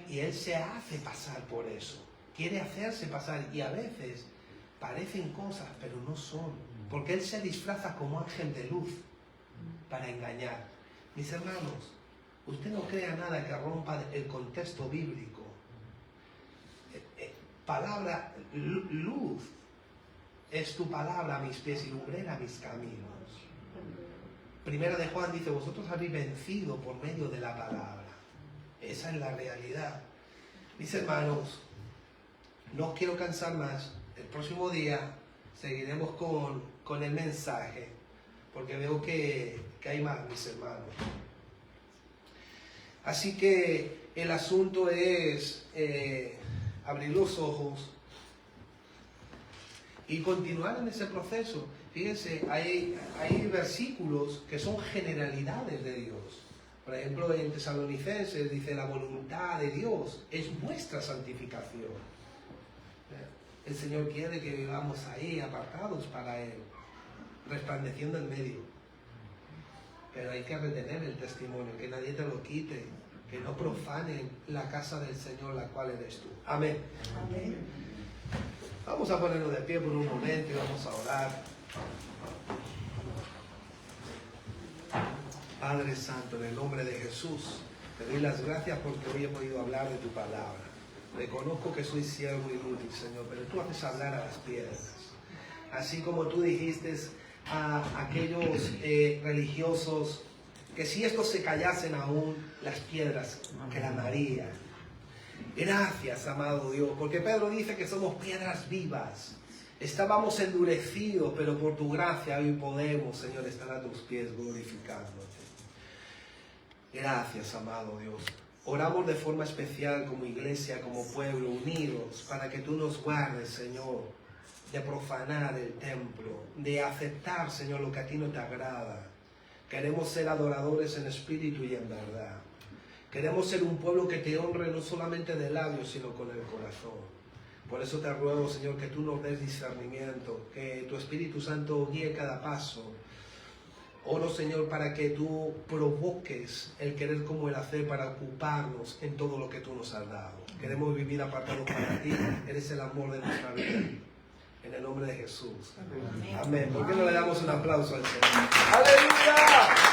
Y Él se hace pasar por eso. Quiere hacerse pasar y a veces parecen cosas, pero no son. Porque Él se disfraza como ángel de luz para engañar. Mis hermanos, usted no crea nada que rompa el contexto bíblico. Palabra, luz, es tu palabra a mis pies y lumbrera a mis caminos. Primera de Juan dice, vosotros habéis vencido por medio de la palabra. Esa es la realidad. Mis hermanos, no os quiero cansar más. El próximo día seguiremos con el mensaje, porque veo que hay más, mis hermanos. Así que el asunto es abrir los ojos y continuar en ese proceso. Fíjense, hay versículos que son generalidades de Dios. Por ejemplo, en Tesalonicenses dice, la voluntad de Dios es vuestra santificación. El Señor quiere que vivamos ahí, apartados para Él, resplandeciendo en medio. Pero hay que retener el testimonio, que nadie te lo quite, que no profanen la casa del Señor, la cual eres tú. Amén. Amén. Vamos a ponernos de pie por un momento y vamos a orar. Padre Santo, en el nombre de Jesús, te doy las gracias porque hoy he podido hablar de tu palabra. Reconozco que soy siervo inútil, Señor, pero tú haces hablar a las piedras. Así como tú dijiste a aquellos religiosos que si estos se callasen aún, las piedras clamarían. Gracias, amado Dios, porque Pedro dice que somos piedras vivas. Estábamos endurecidos, pero por tu gracia hoy podemos, Señor, estar a tus pies glorificándote. Gracias, amado Dios. Oramos de forma especial como iglesia, como pueblo, unidos, para que tú nos guardes, Señor, de profanar el templo, de aceptar, Señor, lo que a ti no te agrada. Queremos ser adoradores en espíritu y en verdad. Queremos ser un pueblo que te honre no solamente de labios, sino con el corazón. Por eso te ruego, Señor, que tú nos des discernimiento, que tu Espíritu Santo guíe cada paso. Oro, Señor, para que tú provoques el querer como el hacer para ocuparnos en todo lo que tú nos has dado. Queremos vivir apartados para ti. Eres el amor de nuestra vida. En el nombre de Jesús. Amén. ¿Por qué no le damos un aplauso al Señor? ¡Aleluya!